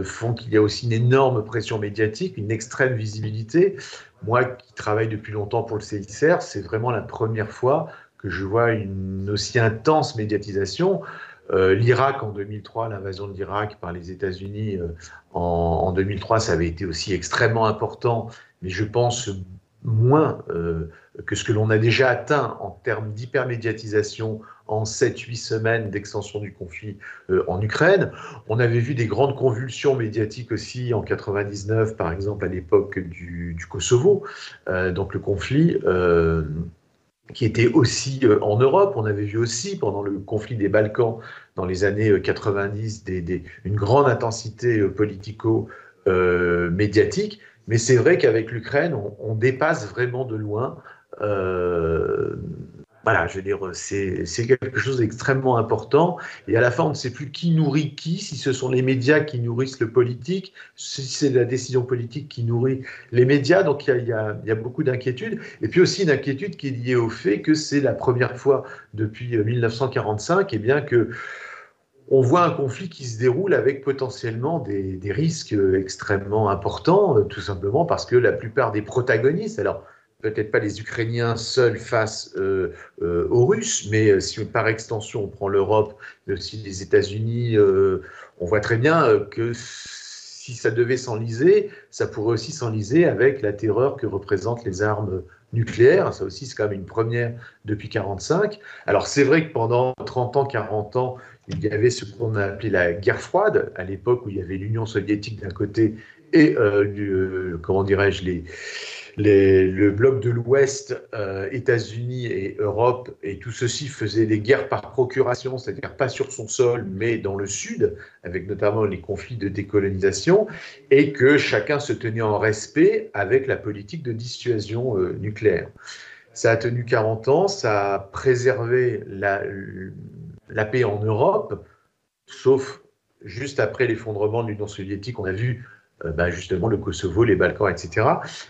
font qu'il y a aussi une énorme pression médiatique, une extrême visibilité. Moi qui travaille depuis longtemps pour le CICR, c'est vraiment la première fois que je vois une aussi intense médiatisation. L'Irak en 2003, l'invasion de l'Irak par les États-Unis en 2003, ça avait été aussi extrêmement important, mais je pense moins que ce que l'on a déjà atteint en termes d'hypermédiatisation en 7-8 semaines d'extension du conflit en Ukraine. On avait vu des grandes convulsions médiatiques aussi en 99, par exemple à l'époque du Kosovo, donc le conflit qui était aussi en Europe. On avait vu aussi pendant le conflit des Balkans dans les années 90 une grande intensité politico-médiatique. Mais c'est vrai qu'avec l'Ukraine, on dépasse vraiment de loin. Voilà, je veux dire, c'est quelque chose d'extrêmement important. Et à la fin, on ne sait plus qui nourrit qui, si ce sont les médias qui nourrissent le politique, si c'est la décision politique qui nourrit les médias. Donc il y a beaucoup d'inquiétudes. Et puis aussi une inquiétude qui est liée au fait que c'est la première fois depuis 1945 que on voit un conflit qui se déroule avec potentiellement des risques extrêmement importants, tout simplement parce que la plupart des protagonistes, alors peut-être pas les Ukrainiens seuls face aux Russes, mais si par extension on prend l'Europe, mais aussi les États-Unis, on voit très bien que si ça devait s'enliser, ça pourrait aussi s'enliser avec la terreur que représentent les armes nucléaires. Ça aussi, c'est quand même une première depuis 1945. Alors c'est vrai que pendant 30 ans, 40 ans, il y avait ce qu'on a appelé la guerre froide, à l'époque où il y avait l'Union soviétique d'un côté et comment dirais-je, le bloc de l'Ouest, États-Unis et Europe, et tout ceci faisait des guerres par procuration, c'est-à-dire pas sur son sol, mais dans le sud, avec notamment les conflits de décolonisation, et que chacun se tenait en respect avec la politique de dissuasion nucléaire. Ça a tenu 40 ans, ça a préservé la paix en Europe, sauf juste après l'effondrement de l'Union soviétique, on a vu justement le Kosovo, les Balkans, etc.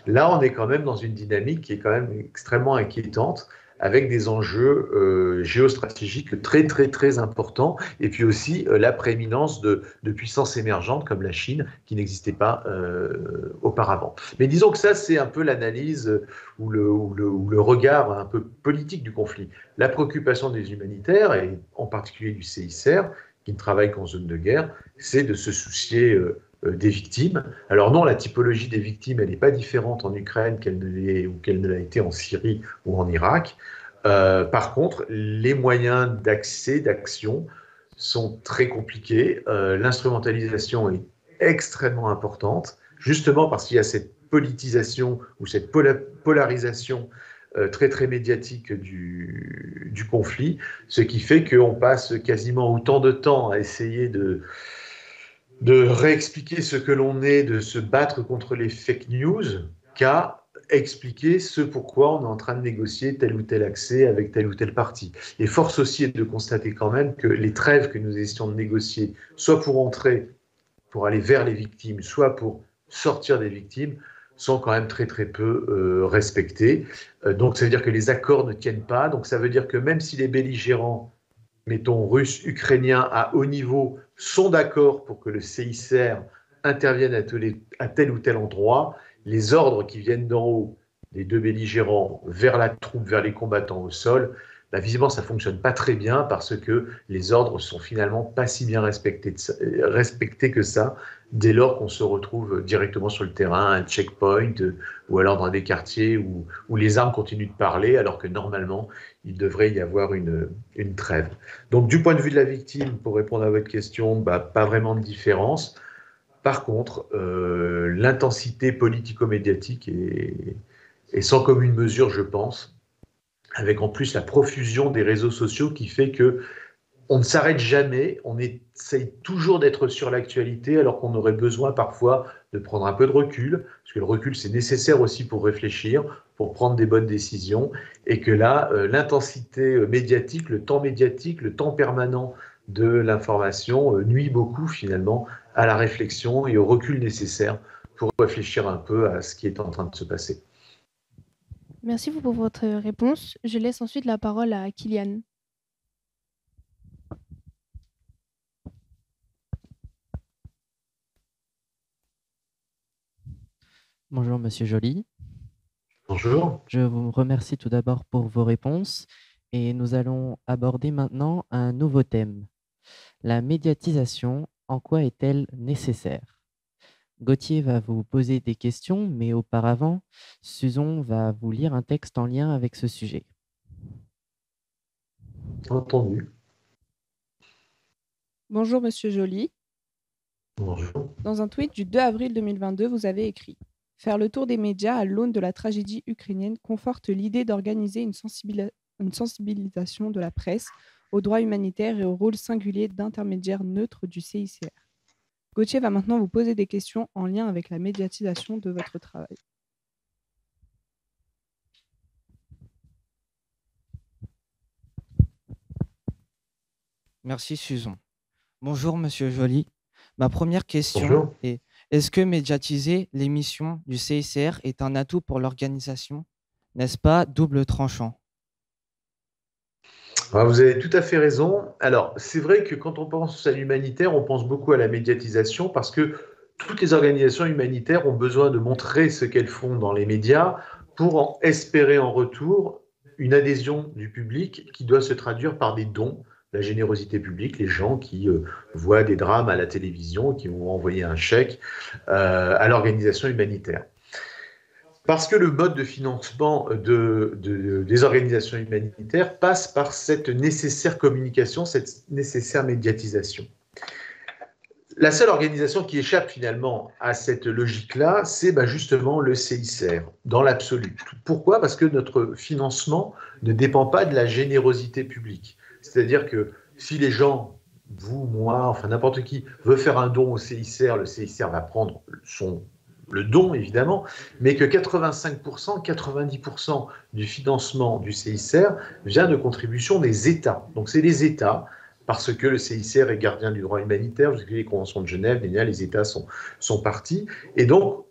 Là, on est quand même dans une dynamique qui est quand même extrêmement inquiétante, avec des enjeux géostratégiques très, très, très importants, et puis aussi la prééminence de puissances émergentes comme la Chine, qui n'existait pas auparavant. Mais disons que ça, c'est un peu l'analyse ou le regard un peu politique du conflit. La préoccupation des humanitaires, et en particulier du CICR, qui ne travaille qu'en zone de guerre, c'est de se soucier des victimes. Alors non, la typologie des victimes, elle n'est pas différente en Ukraine qu'elle ne l'a été en Syrie ou en Irak. Par contre, les moyens d'accès, d'action sont très compliqués. L'instrumentalisation est extrêmement importante, justement parce qu'il y a cette politisation ou cette polarisation très très médiatique du conflit, ce qui fait qu'on passe quasiment autant de temps à essayer de réexpliquer ce que l'on est, de se battre contre les fake news, qu'à expliquer ce pourquoi on est en train de négocier tel ou tel accès avec tel ou tel parti. Et force aussi est de constater quand même que les trêves que nous essayons de négocier, soit pour entrer, pour aller vers les victimes, soit pour sortir des victimes, sont quand même très très peu respectés. Donc ça veut dire que les accords ne tiennent pas. Donc ça veut dire que même si les belligérants, mettons russes, ukrainiens à haut niveau, sont d'accord pour que le CICR intervienne à tel ou tel endroit, les ordres qui viennent d'en haut, des deux belligérants, vers la troupe, vers les combattants au sol, visiblement ça ne fonctionne pas très bien parce que les ordres sont finalement pas si bien respectés que ça, dès lors qu'on se retrouve directement sur le terrain, un checkpoint, ou alors dans des quartiers où les armes continuent de parler, alors que normalement, il devrait y avoir une trêve. Donc du point de vue de la victime, pour répondre à votre question, pas vraiment de différence. Par contre, l'intensité politico-médiatique est sans commune mesure, je pense, avec en plus la profusion des réseaux sociaux qui fait que on ne s'arrête jamais, on essaye toujours d'être sur l'actualité alors qu'on aurait besoin parfois de prendre un peu de recul, parce que le recul c'est nécessaire aussi pour réfléchir, pour prendre des bonnes décisions, et que là, l'intensité médiatique, le temps permanent de l'information nuit beaucoup finalement à la réflexion et au recul nécessaire pour réfléchir un peu à ce qui est en train de se passer. Merci pour votre réponse. Je laisse ensuite la parole à Kylian. Bonjour, Monsieur Joly. Bonjour. Je vous remercie tout d'abord pour vos réponses et nous allons aborder maintenant un nouveau thème. La médiatisation, en quoi est-elle nécessaire? Gauthier va vous poser des questions, mais auparavant, Susan va vous lire un texte en lien avec ce sujet. Entendu. Bonjour Monsieur Joly. Bonjour. Dans un tweet du 2 avril 2022, vous avez écrit « Faire le tour des médias à l'aune de la tragédie ukrainienne conforte l'idée d'organiser une sensibilisation de la presse aux droits humanitaires et au rôle singulier d'intermédiaire neutre du CICR. » Gauthier va maintenant vous poser des questions en lien avec la médiatisation de votre travail. Merci Susan. Bonjour Monsieur Joly. Ma première question Bonjour. est, est-ce que médiatiser l'émission du CICR est un atout pour l'organisation? N'est-ce pas double tranchant? Alors, vous avez tout à fait raison. Alors, c'est vrai que quand on pense à l'humanitaire, on pense beaucoup à la médiatisation parce que toutes les organisations humanitaires ont besoin de montrer ce qu'elles font dans les médias pour en espérer en retour une adhésion du public qui doit se traduire par des dons, la générosité publique, les gens qui voient des drames à la télévision, qui vont envoyer un chèque à l'organisation humanitaire. Parce que le mode de financement des organisations humanitaires passe par cette nécessaire communication, cette nécessaire médiatisation. La seule organisation qui échappe finalement à cette logique-là, c'est justement le CICR, dans l'absolu. Pourquoi? Parce que notre financement ne dépend pas de la générosité publique. C'est-à-dire que si les gens, vous, moi, enfin n'importe qui, veut faire un don au CICR, le CICR va prendre le don, évidemment, mais que 85%, 90% du financement du CICR vient de contributions des États. Donc c'est les États, parce que le CICR est gardien du droit humanitaire, vous savez, les conventions de Genève, les États sont partis. Et donc,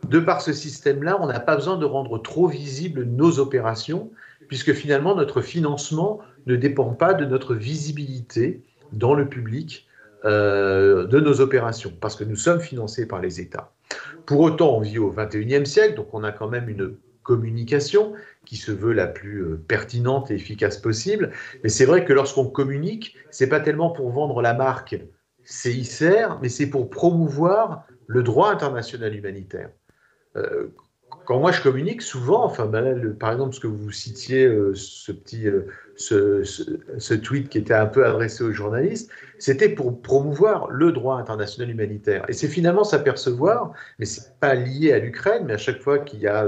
de par ce système-là, on n'a pas besoin de rendre trop visibles nos opérations, puisque finalement, notre financement ne dépend pas de notre visibilité dans le public de nos opérations, parce que nous sommes financés par les États. Pour autant, on vit au XXIe siècle, donc on a quand même une communication qui se veut la plus pertinente et efficace possible. Mais c'est vrai que lorsqu'on communique, c'est pas tellement pour vendre la marque CICR, mais c'est pour promouvoir le droit international humanitaire. Quand moi je communique, souvent, par exemple, ce que vous citiez, ce tweet qui était un peu adressé aux journalistes, c'était pour promouvoir le droit international humanitaire. Et c'est finalement s'apercevoir, mais c'est pas lié à l'Ukraine, mais à chaque fois qu'il y a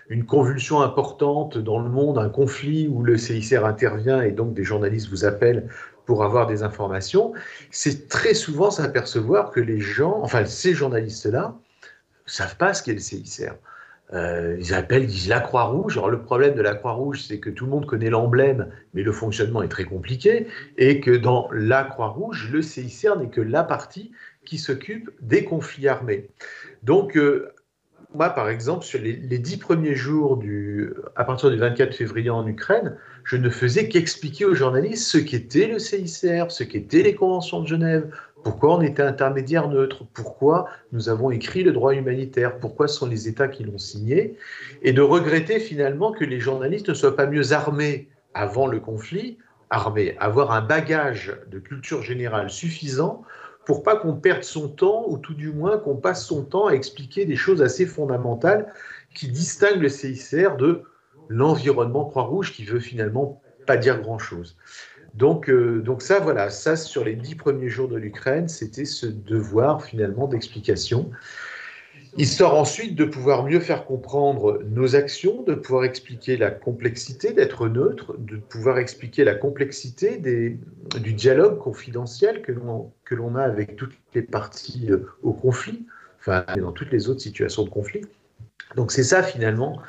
une convulsion importante dans le monde, un conflit où le CICR intervient et donc des journalistes vous appellent pour avoir des informations, c'est très souvent s'apercevoir que les gens, ces journalistes-là, ne savent pas ce qu'est le CICR. Ils appellent, ils disent la Croix-Rouge. Alors le problème de la Croix-Rouge, c'est que tout le monde connaît l'emblème, mais le fonctionnement est très compliqué, et que dans la Croix-Rouge, le CICR n'est que la partie qui s'occupe des conflits armés. Donc, moi, par exemple, sur les 10 premiers jours, à partir du 24 février en Ukraine, je ne faisais qu'expliquer aux journalistes ce qu'était le CICR, ce qu'étaient les conventions de Genève, pourquoi on était intermédiaire neutre, pourquoi nous avons écrit le droit humanitaire, pourquoi ce sont les États qui l'ont signé, et de regretter finalement que les journalistes ne soient pas mieux armés avant le conflit, avoir un bagage de culture générale suffisant pour pas qu'on perde son temps, ou tout du moins qu'on passe son temps à expliquer des choses assez fondamentales qui distinguent le CICR de l'environnement Croix-Rouge, qui veut finalement pas dire grand-chose. Donc ça, sur les 10 premiers jours de l'Ukraine, c'était ce devoir finalement d'explication, histoire ensuite de pouvoir mieux faire comprendre nos actions, de pouvoir expliquer la complexité d'être neutre, de pouvoir expliquer la complexité du dialogue confidentiel que l'on a avec toutes les parties au conflit, dans toutes les autres situations de conflit. Donc c'est ça finalement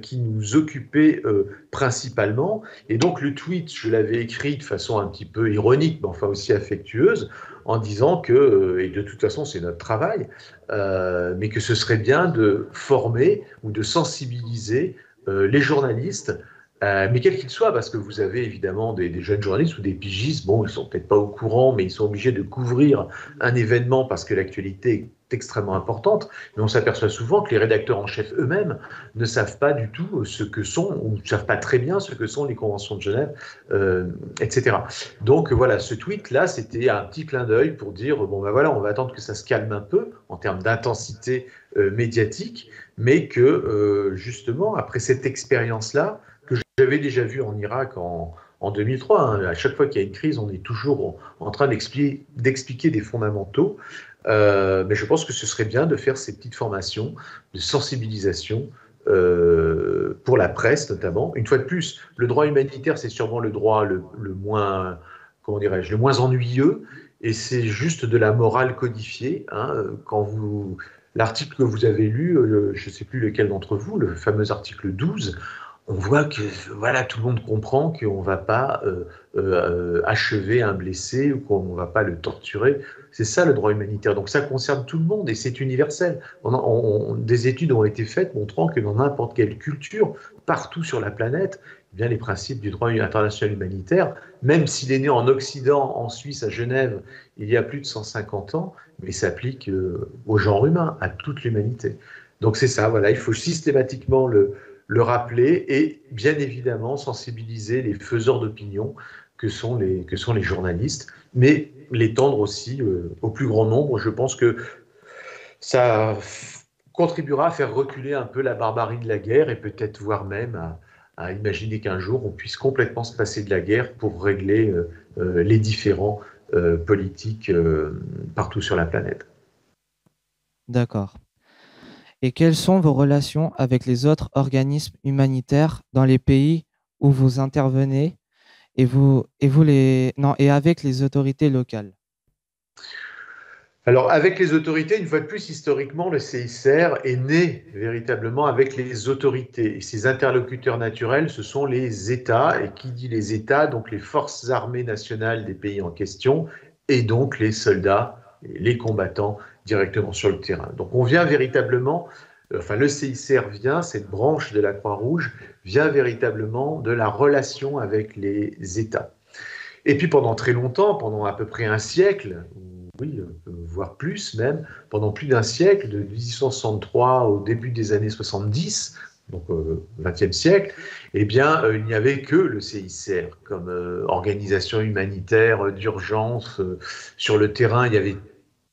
qui nous occupait principalement. Et donc le tweet, je l'avais écrit de façon un petit peu ironique, mais enfin aussi affectueuse, en disant que, et de toute façon c'est notre travail, mais que ce serait bien de former ou de sensibiliser les journalistes, mais quels qu'ils soient, parce que vous avez évidemment des jeunes journalistes ou des pigistes, bon, ils sont peut-être pas au courant, mais ils sont obligés de couvrir un événement parce que l'actualité est extrêmement importante, mais on s'aperçoit souvent que les rédacteurs en chef eux-mêmes ne savent pas du tout ce que sont, ou ne savent pas très bien ce que sont les conventions de Genève, etc. Donc voilà, ce tweet-là, c'était un petit clin d'œil pour dire, bon ben voilà, on va attendre que ça se calme un peu en termes d'intensité médiatique, mais que justement, après cette expérience-là, que j'avais déjà vue en Irak en 2003, hein, à chaque fois qu'il y a une crise, on est toujours en train d'expliquer des fondamentaux, mais je pense que ce serait bien de faire ces petites formations de sensibilisation pour la presse notamment. Une fois de plus, le droit humanitaire, c'est sûrement le droit le moins, comment dirais-je, le moins ennuyeux, et c'est juste de la morale codifiée. Hein, l'article que vous avez lu, je ne sais plus lequel d'entre vous, le fameux article 12, on voit que voilà, tout le monde comprend qu'on ne va pas achever un blessé ou qu'on ne va pas le torturer. C'est ça le droit humanitaire. Donc ça concerne tout le monde et c'est universel. Des études ont été faites montrant que dans n'importe quelle culture, partout sur la planète, eh bien, les principes du droit international humanitaire, même s'il est né en Occident, en Suisse, à Genève, il y a plus de 150 ans, mais s'applique au genre humain, à toute l'humanité. Donc c'est ça, voilà, il faut systématiquement le rappeler et bien évidemment sensibiliser les faiseurs d'opinion que sont les journalistes, mais l'étendre aussi au plus grand nombre. Je pense que ça contribuera à faire reculer un peu la barbarie de la guerre et peut-être voire même à imaginer qu'un jour on puisse complètement se passer de la guerre pour régler les différends politiques partout sur la planète. D'accord. Et quelles sont vos relations avec les autres organismes humanitaires dans les pays où vous intervenez et avec les autorités locales? Alors, avec les autorités, une fois de plus, historiquement, le CICR est né véritablement avec les autorités. Et ses interlocuteurs naturels, ce sont les États. Et qui dit les États, donc les forces armées nationales des pays en question, et donc les soldats, les combattants directement sur le terrain. Donc, on vient véritablement, enfin, le CICR vient, cette branche de la Croix-Rouge, vient véritablement de la relation avec les États. Et puis, pendant très longtemps, pendant à peu près un siècle, oui, voire plus même, pendant plus d'un siècle, de 1863 au début des années 70, donc XXe siècle, eh bien, il n'y avait que le CICR comme organisation humanitaire d'urgence. Sur le terrain, il y avait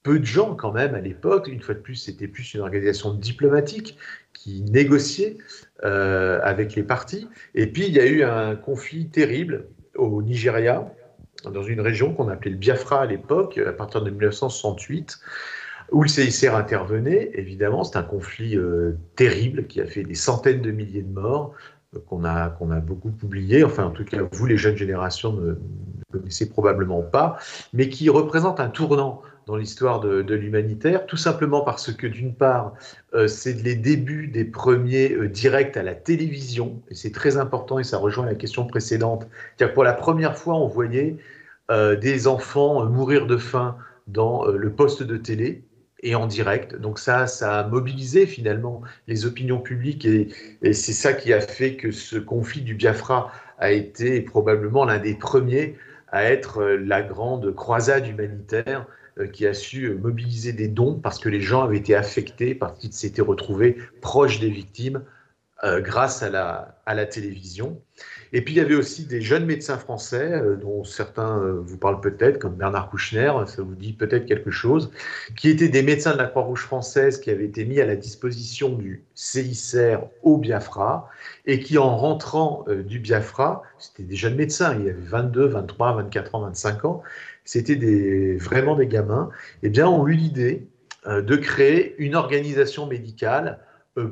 peu de gens quand même à l'époque. Une fois de plus, c'était plus une organisation diplomatique qui négociait avec les partis. Et puis, il y a eu un conflit terrible au Nigeria, dans une région qu'on appelait le Biafra à l'époque, à partir de 1968, où le CICR intervenait. Évidemment, c'est un conflit terrible qui a fait des centaines de milliers de morts, qu'on a beaucoup oublié. Enfin, en tout cas, vous, les jeunes générations, ne connaissez probablement pas, mais qui représente un tournant dans l'histoire de l'humanitaire, tout simplement parce que, d'une part, c'est les débuts des premiers directs à la télévision, et c'est très important, et ça rejoint la question précédente. C'est-à-dire que pour la première fois, on voyait des enfants mourir de faim dans le poste de télé, et en direct. Donc ça a mobilisé finalement les opinions publiques, et c'est ça qui a fait que ce conflit du Biafra a été probablement l'un des premiers à être la grande croisade humanitaire qui a su mobiliser des dons parce que les gens avaient été affectés, parce qu'ils s'étaient retrouvés proches des victimes grâce à la télévision. Et puis il y avait aussi des jeunes médecins français, dont certains vous parlent peut-être, comme Bernard Kouchner, ça vous dit peut-être quelque chose, qui étaient des médecins de la Croix-Rouge française qui avaient été mis à la disposition du CICR au Biafra, et qui en rentrant du Biafra, c'était des jeunes médecins, il y avait 22, 23, 24 ans, 25 ans, c'était vraiment des gamins, eh bien ont eu l'idée de créer une organisation médicale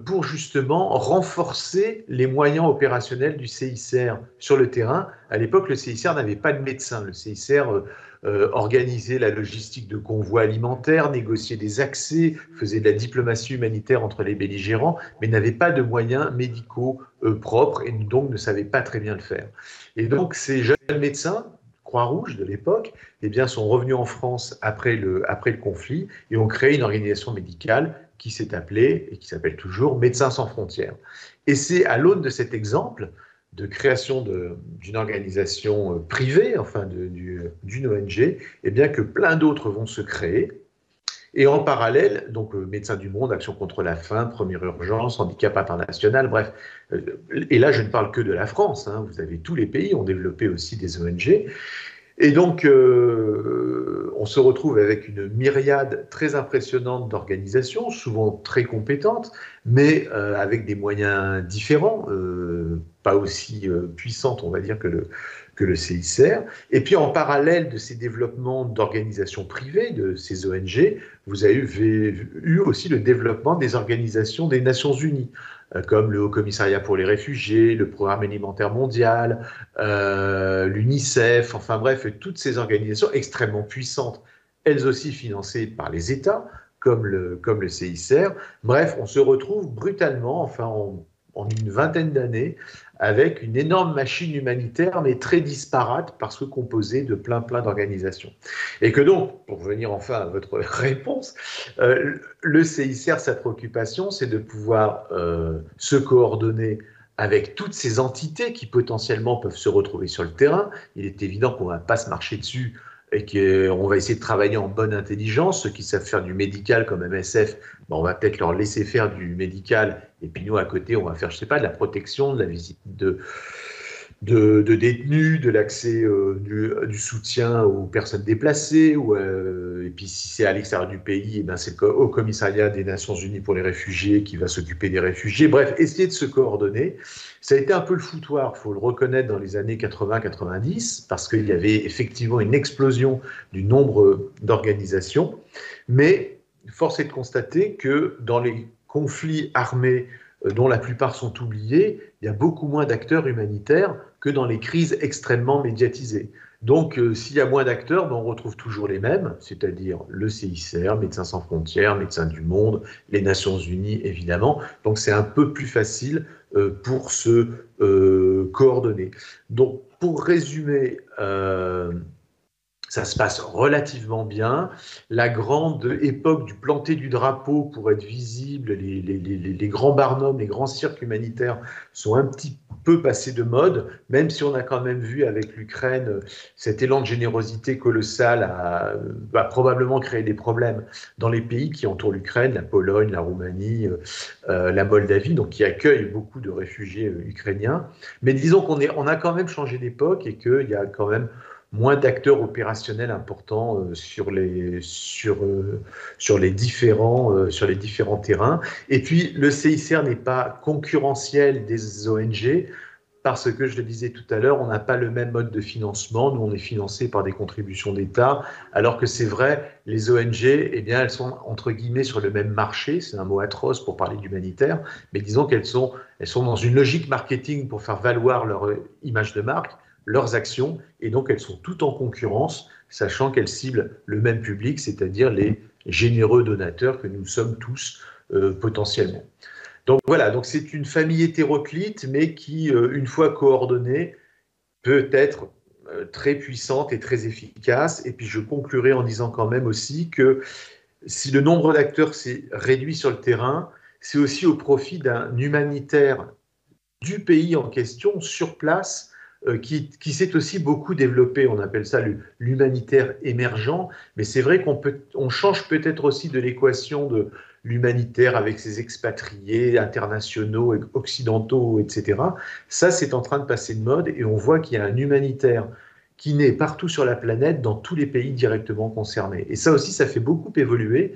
pour justement renforcer les moyens opérationnels du CICR sur le terrain. À l'époque, le CICR n'avait pas de médecins. Le CICR organisait la logistique de convois alimentaires, négociait des accès, faisait de la diplomatie humanitaire entre les belligérants, mais n'avait pas de moyens médicaux propres et donc ne savait pas très bien le faire. Et donc, ces jeunes médecins, Croix-Rouge de l'époque, eh bien, sont revenus en France après le conflit et ont créé une organisation médicale qui s'est appelée, et qui s'appelle toujours, Médecins sans frontières. Et c'est à l'aune de cet exemple de création d'une organisation privée, enfin d'une ONG, eh bien que plein d'autres vont se créer. Et en parallèle, donc Médecins du Monde, Action contre la faim, Première Urgence, Handicap International, bref. Et là, je ne parle que de la France, hein, vous avez tous les pays ont développé aussi des ONG. Et donc, on se retrouve avec une myriade très impressionnante d'organisations, souvent très compétentes, mais avec des moyens différents, pas aussi puissantes, on va dire, que le CICR. Et puis, en parallèle de ces développements d'organisations privées, de ces ONG, vous avez eu aussi le développement des organisations des Nations Unies, comme le Haut Commissariat pour les réfugiés, le Programme alimentaire mondial, l'UNICEF, enfin bref, toutes ces organisations extrêmement puissantes, elles aussi financées par les États, comme le CICR. Bref, on se retrouve brutalement, enfin en une vingtaine d'années, avec une énorme machine humanitaire, mais très disparate, parce que composée de plein d'organisations. Et que donc, pour venir enfin à votre réponse, le CICR, sa préoccupation, c'est de pouvoir se coordonner avec toutes ces entités qui potentiellement peuvent se retrouver sur le terrain. Il est évident qu'on ne va pas se marcher dessus et qu'on va essayer de travailler en bonne intelligence. Ceux qui savent faire du médical comme MSF, ben on va peut-être leur laisser faire du médical, et puis nous, à côté, on va faire, je ne sais pas, de la protection, de la visite de détenus, de l'accès, du soutien aux personnes déplacées, et puis si c'est à l'extérieur du pays, eh ben c'est le Haut Commissariat des Nations Unies pour les réfugiés qui va s'occuper des réfugiés. Bref, essayer de se coordonner. Ça a été un peu le foutoir, il faut le reconnaître, dans les années 80-90, parce qu'il y avait effectivement une explosion du nombre d'organisations, mais force est de constater que dans les conflits armés, dont la plupart sont oubliés, il y a beaucoup moins d'acteurs humanitaires que dans les crises extrêmement médiatisées. Donc, s'il y a moins d'acteurs, ben, on retrouve toujours les mêmes, c'est-à-dire le CICR, Médecins sans frontières, Médecins du Monde, les Nations Unies, évidemment. Donc, c'est un peu plus facile pour se coordonner. Donc, pour résumer, ça se passe relativement bien. La grande époque du planter du drapeau pour être visible, les grands barnums, les grands cirques humanitaires sont un petit peu passés de mode, même si on a quand même vu avec l'Ukraine cet élan de générosité colossal va probablement créer des problèmes dans les pays qui entourent l'Ukraine, la Pologne, la Roumanie, la Moldavie, donc qui accueillent beaucoup de réfugiés ukrainiens. Mais disons on a quand même changé d'époque et qu'il y a quand même moins d'acteurs opérationnels importants sur les différents terrains. Et puis, le CICR n'est pas concurrentiel des ONG parce que, je le disais tout à l'heure, on n'a pas le même mode de financement. Nous, on est financé par des contributions d'État, alors que c'est vrai, les ONG, eh bien, elles sont entre guillemets sur le même marché. C'est un mot atroce pour parler d'humanitaire, mais disons qu'elles sont dans une logique marketing pour faire valoir leur image de marque, leurs actions, et donc elles sont toutes en concurrence, sachant qu'elles ciblent le même public, c'est-à-dire les généreux donateurs que nous sommes tous potentiellement. Donc voilà, donc c'est une famille hétéroclite, mais qui, une fois coordonnée, peut être très puissante et très efficace. Et puis je conclurai en disant quand même aussi que si le nombre d'acteurs s'est réduit sur le terrain, c'est aussi au profit d'un humanitaire du pays en question, sur place, qui s'est aussi beaucoup développé. On appelle ça l'humanitaire émergent, mais c'est vrai qu'on change peut-être aussi de l'équation de l'humanitaire avec ses expatriés internationaux, occidentaux, etc. Ça, c'est en train de passer de mode et on voit qu'il y a un humanitaire qui naît partout sur la planète, dans tous les pays directement concernés. Et ça aussi, ça fait beaucoup évoluer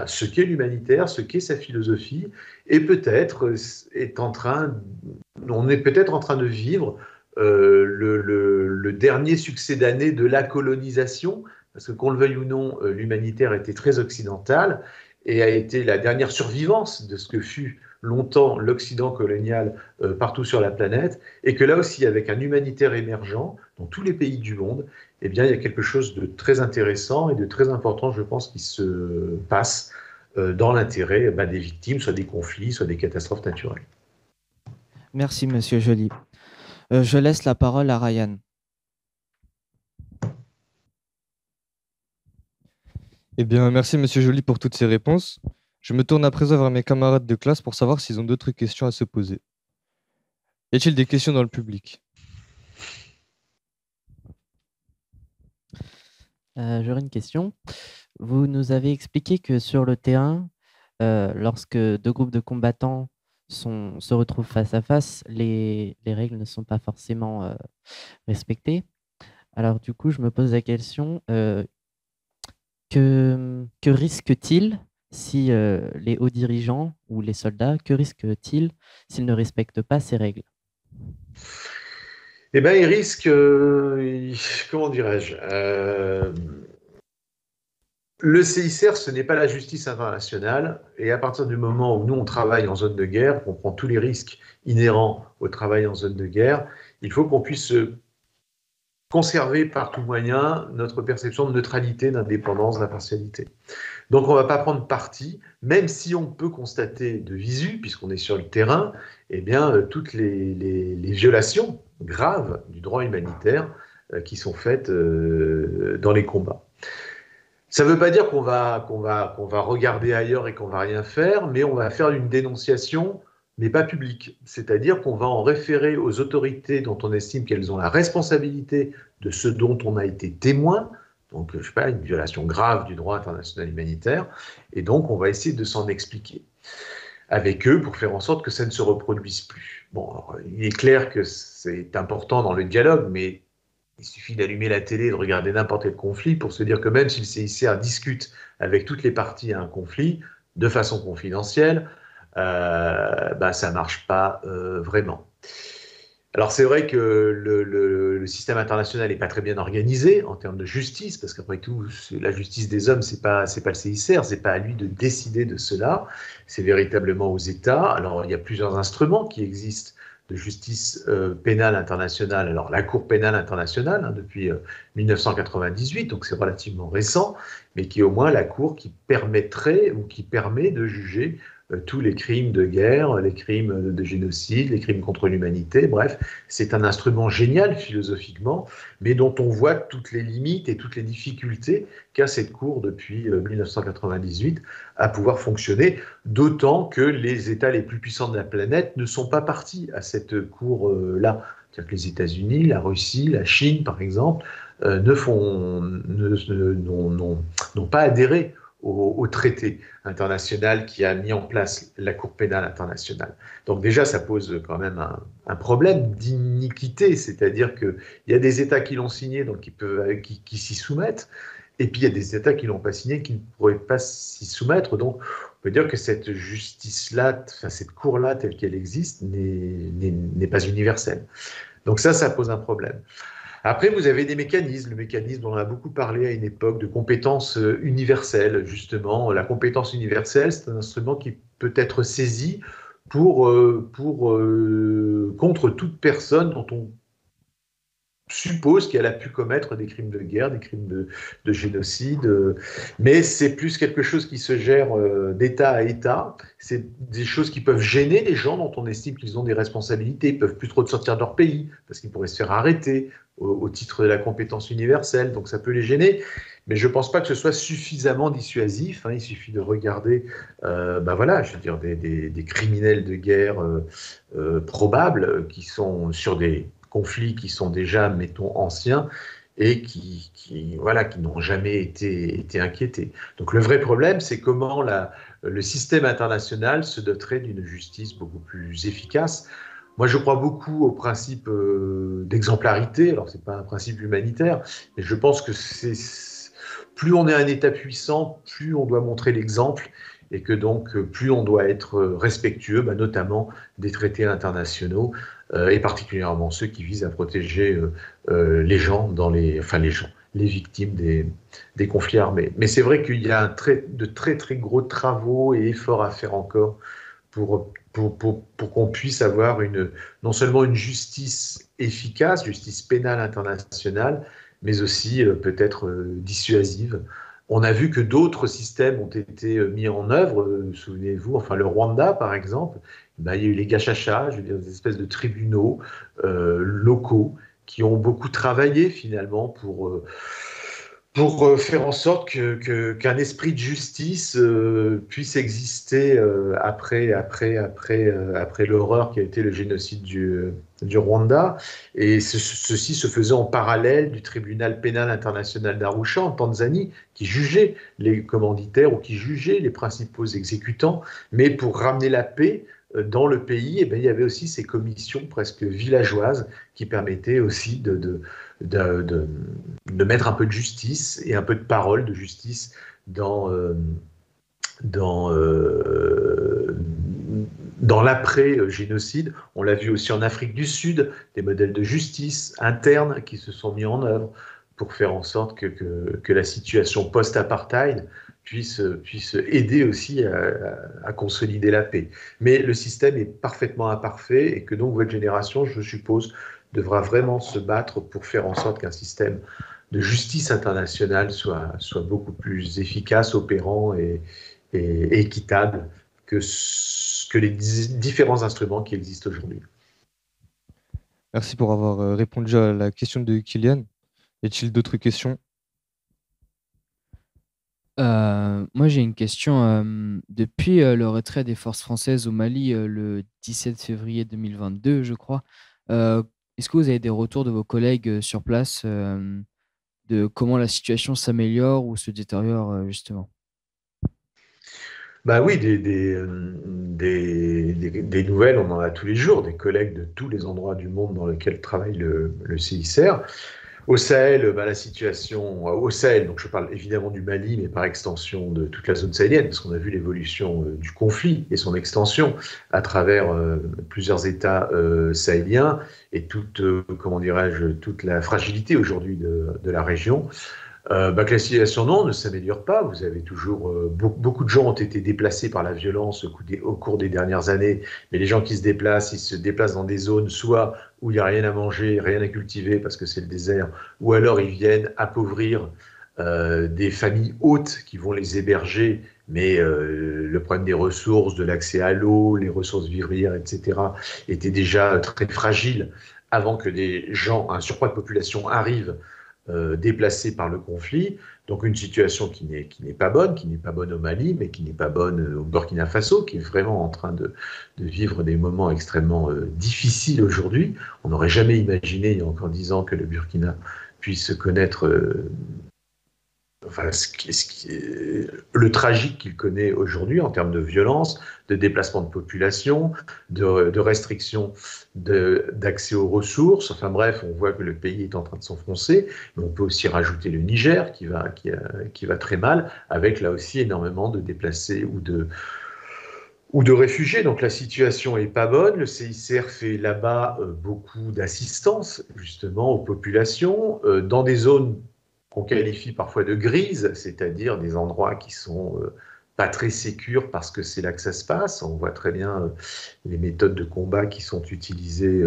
ce qu'est l'humanitaire, ce qu'est sa philosophie, et peut-être on est peut-être en train de vivre le dernier succès d'année de la colonisation, parce que qu'on le veuille ou non, l'humanitaire était très occidental et a été la dernière survivance de ce que fut longtemps l'Occident colonial partout sur la planète, et que là aussi, avec un humanitaire émergent dans tous les pays du monde, eh bien, il y a quelque chose de très intéressant et de très important, je pense, qui se passe dans l'intérêt des victimes, soit des conflits, soit des catastrophes naturelles. Merci, Monsieur Joly. Je laisse la parole à Ryan. Eh bien, merci, Monsieur Joly, pour toutes ces réponses. Je me tourne à présent vers mes camarades de classe pour savoir s'ils ont d'autres questions à se poser. Y a-t-il des questions dans le public? J'aurais une question. Vous nous avez expliqué que sur le terrain, lorsque deux groupes de combattants se retrouvent face à face, les règles ne sont pas forcément respectées. Alors du coup, je me pose la question, que risque-t-il si les hauts dirigeants ou les soldats, que risque-t-il s'ils ne respectent pas ces règles? Eh bien, ils risquent, comment dirais-je, le CICR, ce n'est pas la justice internationale, et à partir du moment où nous, on travaille en zone de guerre, qu'on prend tous les risques inhérents au travail en zone de guerre, il faut qu'on puisse conserver par tout moyen notre perception de neutralité, d'indépendance, d'impartialité. Donc on ne va pas prendre parti, même si on peut constater de visu, puisqu'on est sur le terrain, eh bien, toutes les violations graves du droit humanitaire qui sont faites dans les combats. Ça ne veut pas dire qu'on va regarder ailleurs et qu'on ne va rien faire, mais on va faire une dénonciation, mais pas publique. C'est-à-dire qu'on va en référer aux autorités dont on estime qu'elles ont la responsabilité de ce dont on a été témoin, donc je ne sais pas, une violation grave du droit international humanitaire, et donc on va essayer de s'en expliquer avec eux pour faire en sorte que ça ne se reproduise plus. Bon, alors, il est clair que c'est important dans le dialogue, mais il suffit d'allumer la télé et de regarder n'importe quel conflit pour se dire que même si le CICR discute avec toutes les parties à un conflit, de façon confidentielle, ça ne marche pas vraiment. Alors c'est vrai que le système international n'est pas très bien organisé en termes de justice, parce qu'après tout, la justice des hommes, c'est pas le CICR, c'est pas à lui de décider de cela, c'est véritablement aux États. Alors il y a plusieurs instruments qui existent de justice pénale internationale. Alors la Cour pénale internationale, hein, depuis 1998, donc c'est relativement récent, mais qui est au moins la Cour qui permettrait ou qui permet de juger tous les crimes de guerre, les crimes de génocide, les crimes contre l'humanité, bref, c'est un instrument génial philosophiquement, mais dont on voit toutes les limites et toutes les difficultés qu'a cette Cour depuis 1998 à pouvoir fonctionner, d'autant que les États les plus puissants de la planète ne sont pas partis à cette Cour-là. C'est-à-dire que les États-Unis, la Russie, la Chine, par exemple, n'ont pas adhéré au traité international qui a mis en place la Cour pénale internationale. Donc déjà, ça pose quand même un problème d'iniquité, c'est-à-dire qu'il y a des États qui l'ont signé, donc qui s'y soumettent, et puis il y a des États qui ne l'ont pas signé, qui ne pourraient pas s'y soumettre. Donc on peut dire que cette justice-là, enfin, cette Cour-là, telle qu'elle existe, n'est pas universelle. Donc ça pose un problème. Après, vous avez des mécanismes, le mécanisme dont on a beaucoup parlé à une époque de compétence universelle, justement. La compétence universelle, c'est un instrument qui peut être saisi contre toute personne dont on suppose qu'elle a pu commettre des crimes de guerre, des crimes de génocide, mais c'est plus quelque chose qui se gère d'État à État. C'est des choses qui peuvent gêner les gens dont on estime qu'ils ont des responsabilités. Ils ne peuvent plus trop sortir de leur pays parce qu'ils pourraient se faire arrêter au titre de la compétence universelle, donc ça peut les gêner. Mais je ne pense pas que ce soit suffisamment dissuasif. Hein. Il suffit de regarder, je veux dire, des criminels de guerre probables qui sont sur des conflits qui sont déjà, mettons, anciens et qui n'ont jamais été inquiétés. Donc le vrai problème, c'est comment le système international se doterait d'une justice beaucoup plus efficace. Moi, je crois beaucoup au principe d'exemplarité. Alors, ce n'est pas un principe humanitaire, mais je pense que plus on est un État puissant, plus on doit montrer l'exemple et que donc plus on doit être respectueux, notamment des traités internationaux, et particulièrement ceux qui visent à protéger les gens, les victimes des conflits armés. Mais c'est vrai qu'il y a de très très gros travaux et efforts à faire encore pour qu'on puisse avoir non seulement une justice efficace, justice pénale internationale, mais aussi peut-être dissuasive. On a vu que d'autres systèmes ont été mis en œuvre, souvenez-vous, enfin le Rwanda par exemple, il y a eu les Gachacha, je veux dire des espèces de tribunaux locaux qui ont beaucoup travaillé finalement pour faire en sorte qu'un esprit de justice puisse exister après l'horreur qui a été le génocide du Rwanda. Et ceci se faisait en parallèle du tribunal pénal international d'Arusha en Tanzanie, qui jugeait les commanditaires ou qui jugeait les principaux exécutants. Mais pour ramener la paix dans le pays, eh bien, il y avait aussi ces commissions presque villageoises qui permettaient aussi de mettre un peu de justice et un peu de parole de justice dans, dans, dans l'après-génocide. On l'a vu aussi en Afrique du Sud, des modèles de justice interne qui se sont mis en œuvre pour faire en sorte que la situation post-apartheid puisse aider aussi à consolider la paix. Mais le système est parfaitement imparfait et que donc votre génération, je suppose, devra vraiment se battre pour faire en sorte qu'un système de justice internationale soit beaucoup plus efficace, opérant et équitable que les différents instruments qui existent aujourd'hui. Merci pour avoir répondu à la question de Kylian. Y a-t-il d'autres questions? Moi, j'ai une question. Depuis le retrait des forces françaises au Mali le 17 février 2022, je crois, est-ce que vous avez des retours de vos collègues sur place de comment la situation s'améliore ou se détériore justement? Bah oui, des nouvelles, on en a tous les jours, des collègues de tous les endroits du monde dans lesquels travaille le CICR. Au Sahel, la situation, au Sahel, donc je parle évidemment du Mali, mais par extension de toute la zone sahélienne, parce qu'on a vu l'évolution du conflit et son extension à travers plusieurs États sahéliens et toute, comment dirais-je, toute la fragilité aujourd'hui de la région. Que la situation ne s'améliore pas. Vous avez toujours beaucoup de gens ont été déplacés par la violence au cours des dernières années, mais les gens qui se déplacent, ils se déplacent dans des zones soit où il n'y a rien à manger, rien à cultiver parce que c'est le désert, ou alors ils viennent appauvrir des familles hautes qui vont les héberger, mais le problème des ressources, de l'accès à l'eau, les ressources vivrières, etc., était déjà très fragile avant que des gens, un surcroît de population arrive déplacés par le conflit, donc une situation qui n'est pas bonne au Mali, mais qui n'est pas bonne au Burkina Faso, qui est vraiment en train de vivre des moments extrêmement difficiles aujourd'hui. On n'aurait jamais imaginé, il y a encore 10 ans, que le Burkina puisse connaître le tragique qu'il connaît aujourd'hui en termes de violence, de déplacement de population, de restrictions d'accès aux ressources. Enfin bref, on voit que le pays est en train de s'enfoncer, mais on peut aussi rajouter le Niger qui va très mal, avec là aussi énormément de déplacés ou de réfugiés. Donc la situation est pas bonne. Le CICR fait là-bas beaucoup d'assistance justement aux populations dans des zones qu'on qualifie parfois de grises, c'est-à-dire des endroits qui sont pas très sécures parce que c'est là que ça se passe. On voit très bien les méthodes de combat qui sont utilisées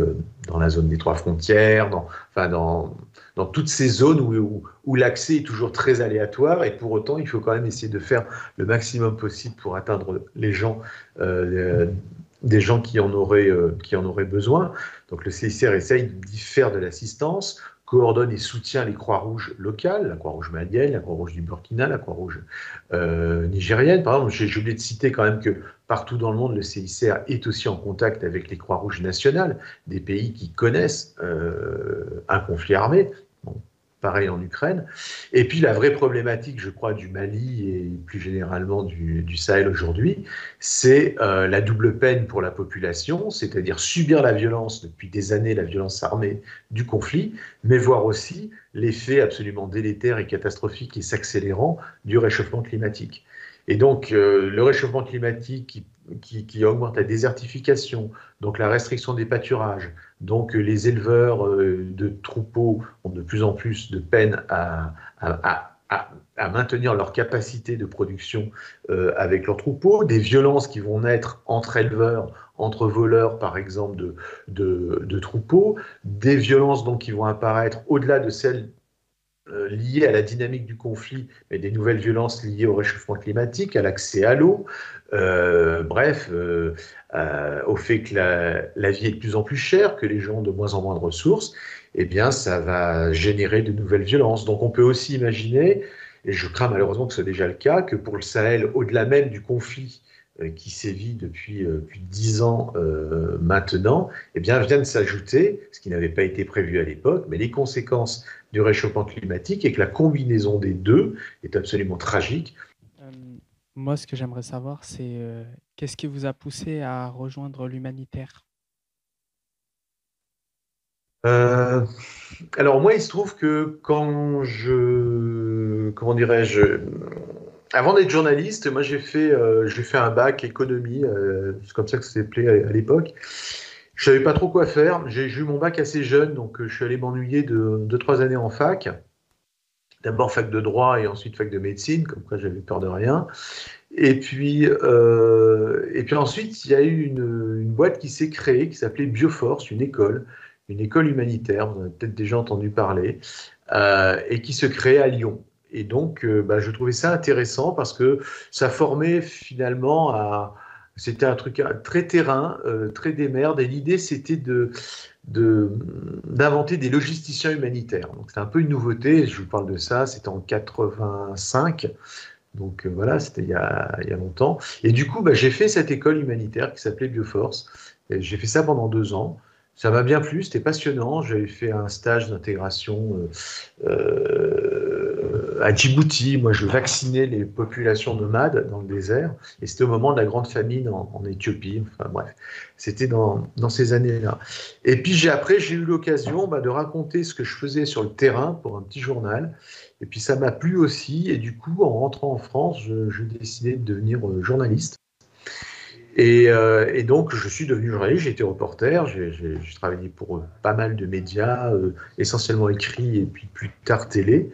dans la zone des trois frontières, dans toutes ces zones où l'accès est toujours très aléatoire, et pour autant, il faut quand même essayer de faire le maximum possible pour atteindre les gens, des gens qui en auraient besoin. Donc le CICR essaye d'y faire de l'assistance, coordonne et soutient les Croix-Rouges locales, la Croix-Rouge malienne, la Croix-Rouge du Burkina, la Croix-Rouge nigérienne. Par exemple, j'ai oublié de citer quand même que partout dans le monde, le CICR est aussi en contact avec les Croix-Rouges nationales, des pays qui connaissent un conflit armé. Bon, pareil en Ukraine. Et puis la vraie problématique, je crois, du Mali et plus généralement du Sahel aujourd'hui, c'est la double peine pour la population, c'est-à-dire subir la violence depuis des années, la violence armée du conflit, mais voir aussi l'effet absolument délétère et catastrophique et s'accélérant du réchauffement climatique. Et donc le réchauffement climatique qui augmente la désertification, donc la restriction des pâturages, donc les éleveurs de troupeaux ont de plus en plus de peine à maintenir leur capacité de production avec leurs troupeaux, des violences qui vont naître entre éleveurs, entre voleurs par exemple de troupeaux, des violences donc qui vont apparaître au-delà de celles liées à la dynamique du conflit, mais des nouvelles violences liées au réchauffement climatique, à l'accès à l'eau, au fait que la vie est de plus en plus chère, que les gens ont de moins en moins de ressources. eh bien, ça va générer de nouvelles violences. Donc on peut aussi imaginer, et je crains malheureusement que ce soit déjà le cas, que pour le Sahel, au-delà même du conflit qui sévit depuis plus de 10 ans maintenant, eh bien, vient de s'ajouter, ce qui n'avait pas été prévu à l'époque, mais les conséquences du réchauffement climatique et que la combinaison des deux est absolument tragique. Moi, ce que j'aimerais savoir, c'est qu'est-ce qui vous a poussé à rejoindre l'humanitaire? Alors moi, il se trouve que comment dirais-je, avant d'être journaliste, moi j'ai fait un bac économie, c'est comme ça que ça s'appelait à l'époque. Je savais pas trop quoi faire. J'ai eu mon bac assez jeune, donc je suis allé m'ennuyer de 2-3 années en fac. D'abord fac de droit et ensuite fac de médecine, comme quoi j'avais peur de rien. Et puis ensuite, il y a eu une boîte qui s'est créée, qui s'appelait Bioforce, une école humanitaire, vous en avez peut-être déjà entendu parler, et qui se créait à Lyon. Et donc, je trouvais ça intéressant parce que ça formait finalement c'était un truc très terrain, très démerde, et l'idée c'était d'inventer des logisticiens humanitaires. Donc c'est un peu une nouveauté, je vous parle de ça, c'était en 85. Donc voilà, c'était il y a longtemps. Et du coup, j'ai fait cette école humanitaire qui s'appelait Bioforce. Et j'ai fait ça pendant 2 ans. Ça m'a bien plu, c'était passionnant. J'avais fait un stage d'intégration à Djibouti. Moi, je vaccinais les populations nomades dans le désert. Et c'était au moment de la grande famine en Éthiopie. Enfin bref, c'était dans ces années-là. Et puis après, j'ai eu l'occasion de raconter ce que je faisais sur le terrain pour un petit journal. Et puis ça m'a plu aussi. Et du coup, en rentrant en France, je décidais de devenir journaliste. Et donc, je suis devenu journaliste, j'ai été reporter, j'ai travaillé pour pas mal de médias, essentiellement écrits et puis plus tard télé.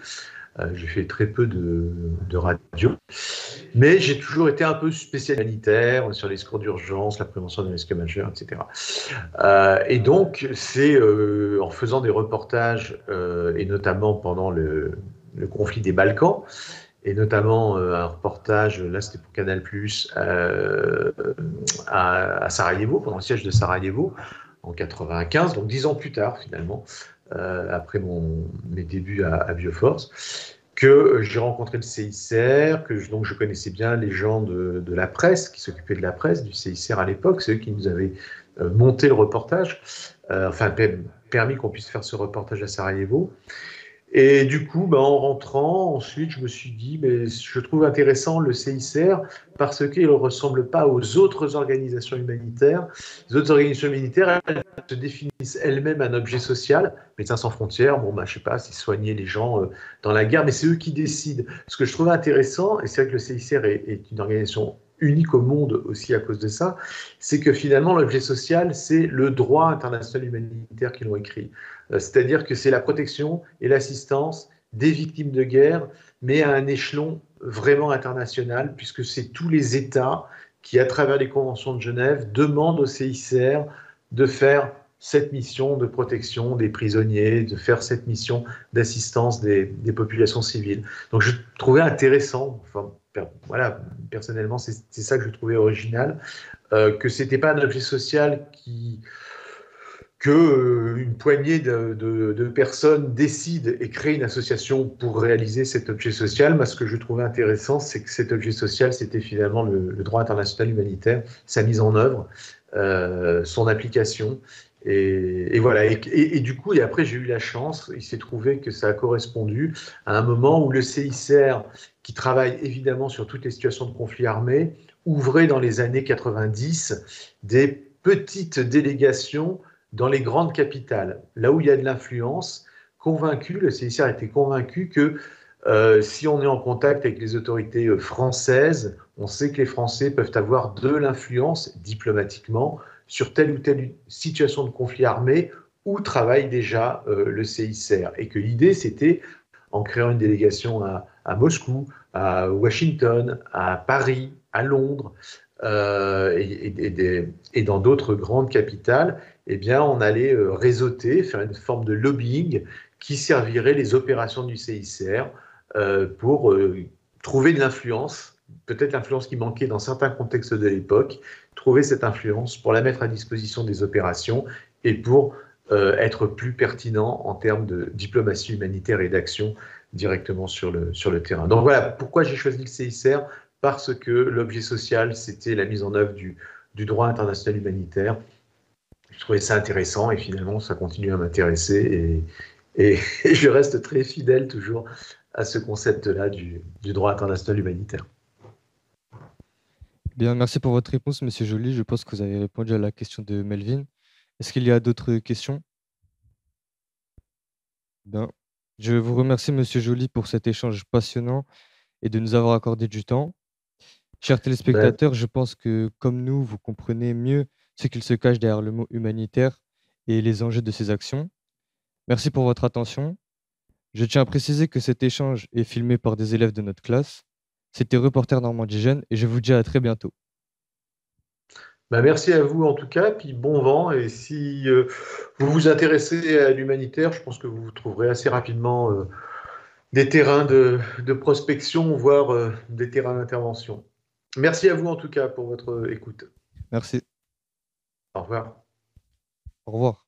J'ai fait très peu de radio. Mais j'ai toujours été un peu spécialiste humanitaire sur les secours d'urgence, la prévention des risques majeurs, etc. Et donc, c'est en faisant des reportages, et notamment pendant le conflit des Balkans, et notamment un reportage, là c'était pour Canal+, à Sarajevo, pendant le siège de Sarajevo, en 95, donc 10 ans plus tard finalement, après mes débuts à Bioforce, que j'ai rencontré le CICR, donc je connaissais bien les gens de la presse, qui s'occupaient de la presse, du CICR à l'époque, c'est eux qui nous avaient monté le reportage, permis qu'on puisse faire ce reportage à Sarajevo. Et du coup, en rentrant, ensuite, je me suis dit, mais je trouve intéressant le CICR parce qu'il ne ressemble pas aux autres organisations humanitaires. Les autres organisations humanitaires, elles se définissent elles-mêmes un objet social. Médecins sans frontières, je ne sais pas, c'est soigner les gens dans la guerre, mais c'est eux qui décident. Ce que je trouve intéressant, et c'est vrai que le CICR est une organisation unique au monde aussi à cause de ça, c'est que finalement, l'objet social, c'est le droit international humanitaire qu'ils ont écrit. C'est-à-dire que c'est la protection et l'assistance des victimes de guerre, mais à un échelon vraiment international, puisque c'est tous les États qui, à travers les conventions de Genève, demandent au CICR de faire cette mission de protection des prisonniers, de faire cette mission d'assistance des populations civiles. Donc je trouvais intéressant, voilà, personnellement, c'est ça que je trouvais original, que ce n'était pas un objet social qu'une poignée de personnes décident et créent une association pour réaliser cet objet social. Moi, ce que je trouvais intéressant, c'est que cet objet social, c'était finalement le droit international humanitaire, sa mise en œuvre, son application. Et voilà. Et du coup, et après, j'ai eu la chance, il s'est trouvé que ça a correspondu à un moment où le CICR, qui travaille évidemment sur toutes les situations de conflit armé, ouvrait dans les années 90 des petites délégations dans les grandes capitales, là où il y a de l'influence, le CICR était convaincu que si on est en contact avec les autorités françaises, on sait que les Français peuvent avoir de l'influence diplomatiquement sur telle ou telle situation de conflit armé où travaille déjà le CICR. Et que l'idée, c'était, en créant une délégation à Moscou, à Washington, à Paris, à Londres, et dans d'autres grandes capitales, eh bien, on allait réseauter, faire une forme de lobbying qui servirait les opérations du CICR pour trouver de l'influence, peut-être l'influence qui manquait dans certains contextes de l'époque, trouver cette influence pour la mettre à disposition des opérations et pour être plus pertinent en termes de diplomatie humanitaire et d'action directement sur le terrain. Donc voilà, pourquoi j'ai choisi le CICR? Parce que l'objet social, c'était la mise en œuvre du droit international humanitaire. Je trouvais ça intéressant et finalement, ça continue à m'intéresser et je reste très fidèle toujours à ce concept-là du droit international humanitaire. Bien, merci pour votre réponse, Monsieur Joly. Je pense que vous avez répondu à la question de Melvin. Est-ce qu'il y a d'autres questions? Bien. Je vous remercie, Monsieur Joly, pour cet échange passionnant et de nous avoir accordé du temps. Chers Ben, téléspectateurs, je pense que, comme nous, vous comprenez mieux ce qu'il se cache derrière le mot humanitaire et les enjeux de ces actions. Merci pour votre attention. Je tiens à préciser que cet échange est filmé par des élèves de notre classe. C'était Reporter Normandie Jeune et je vous dis à très bientôt. merci à vous en tout cas, puis bon vent. Et si vous vous intéressez à l'humanitaire, je pense que vous trouverez assez rapidement des terrains de prospection, voire des terrains d'intervention. Merci à vous en tout cas pour votre écoute. Merci. Au revoir. Au revoir.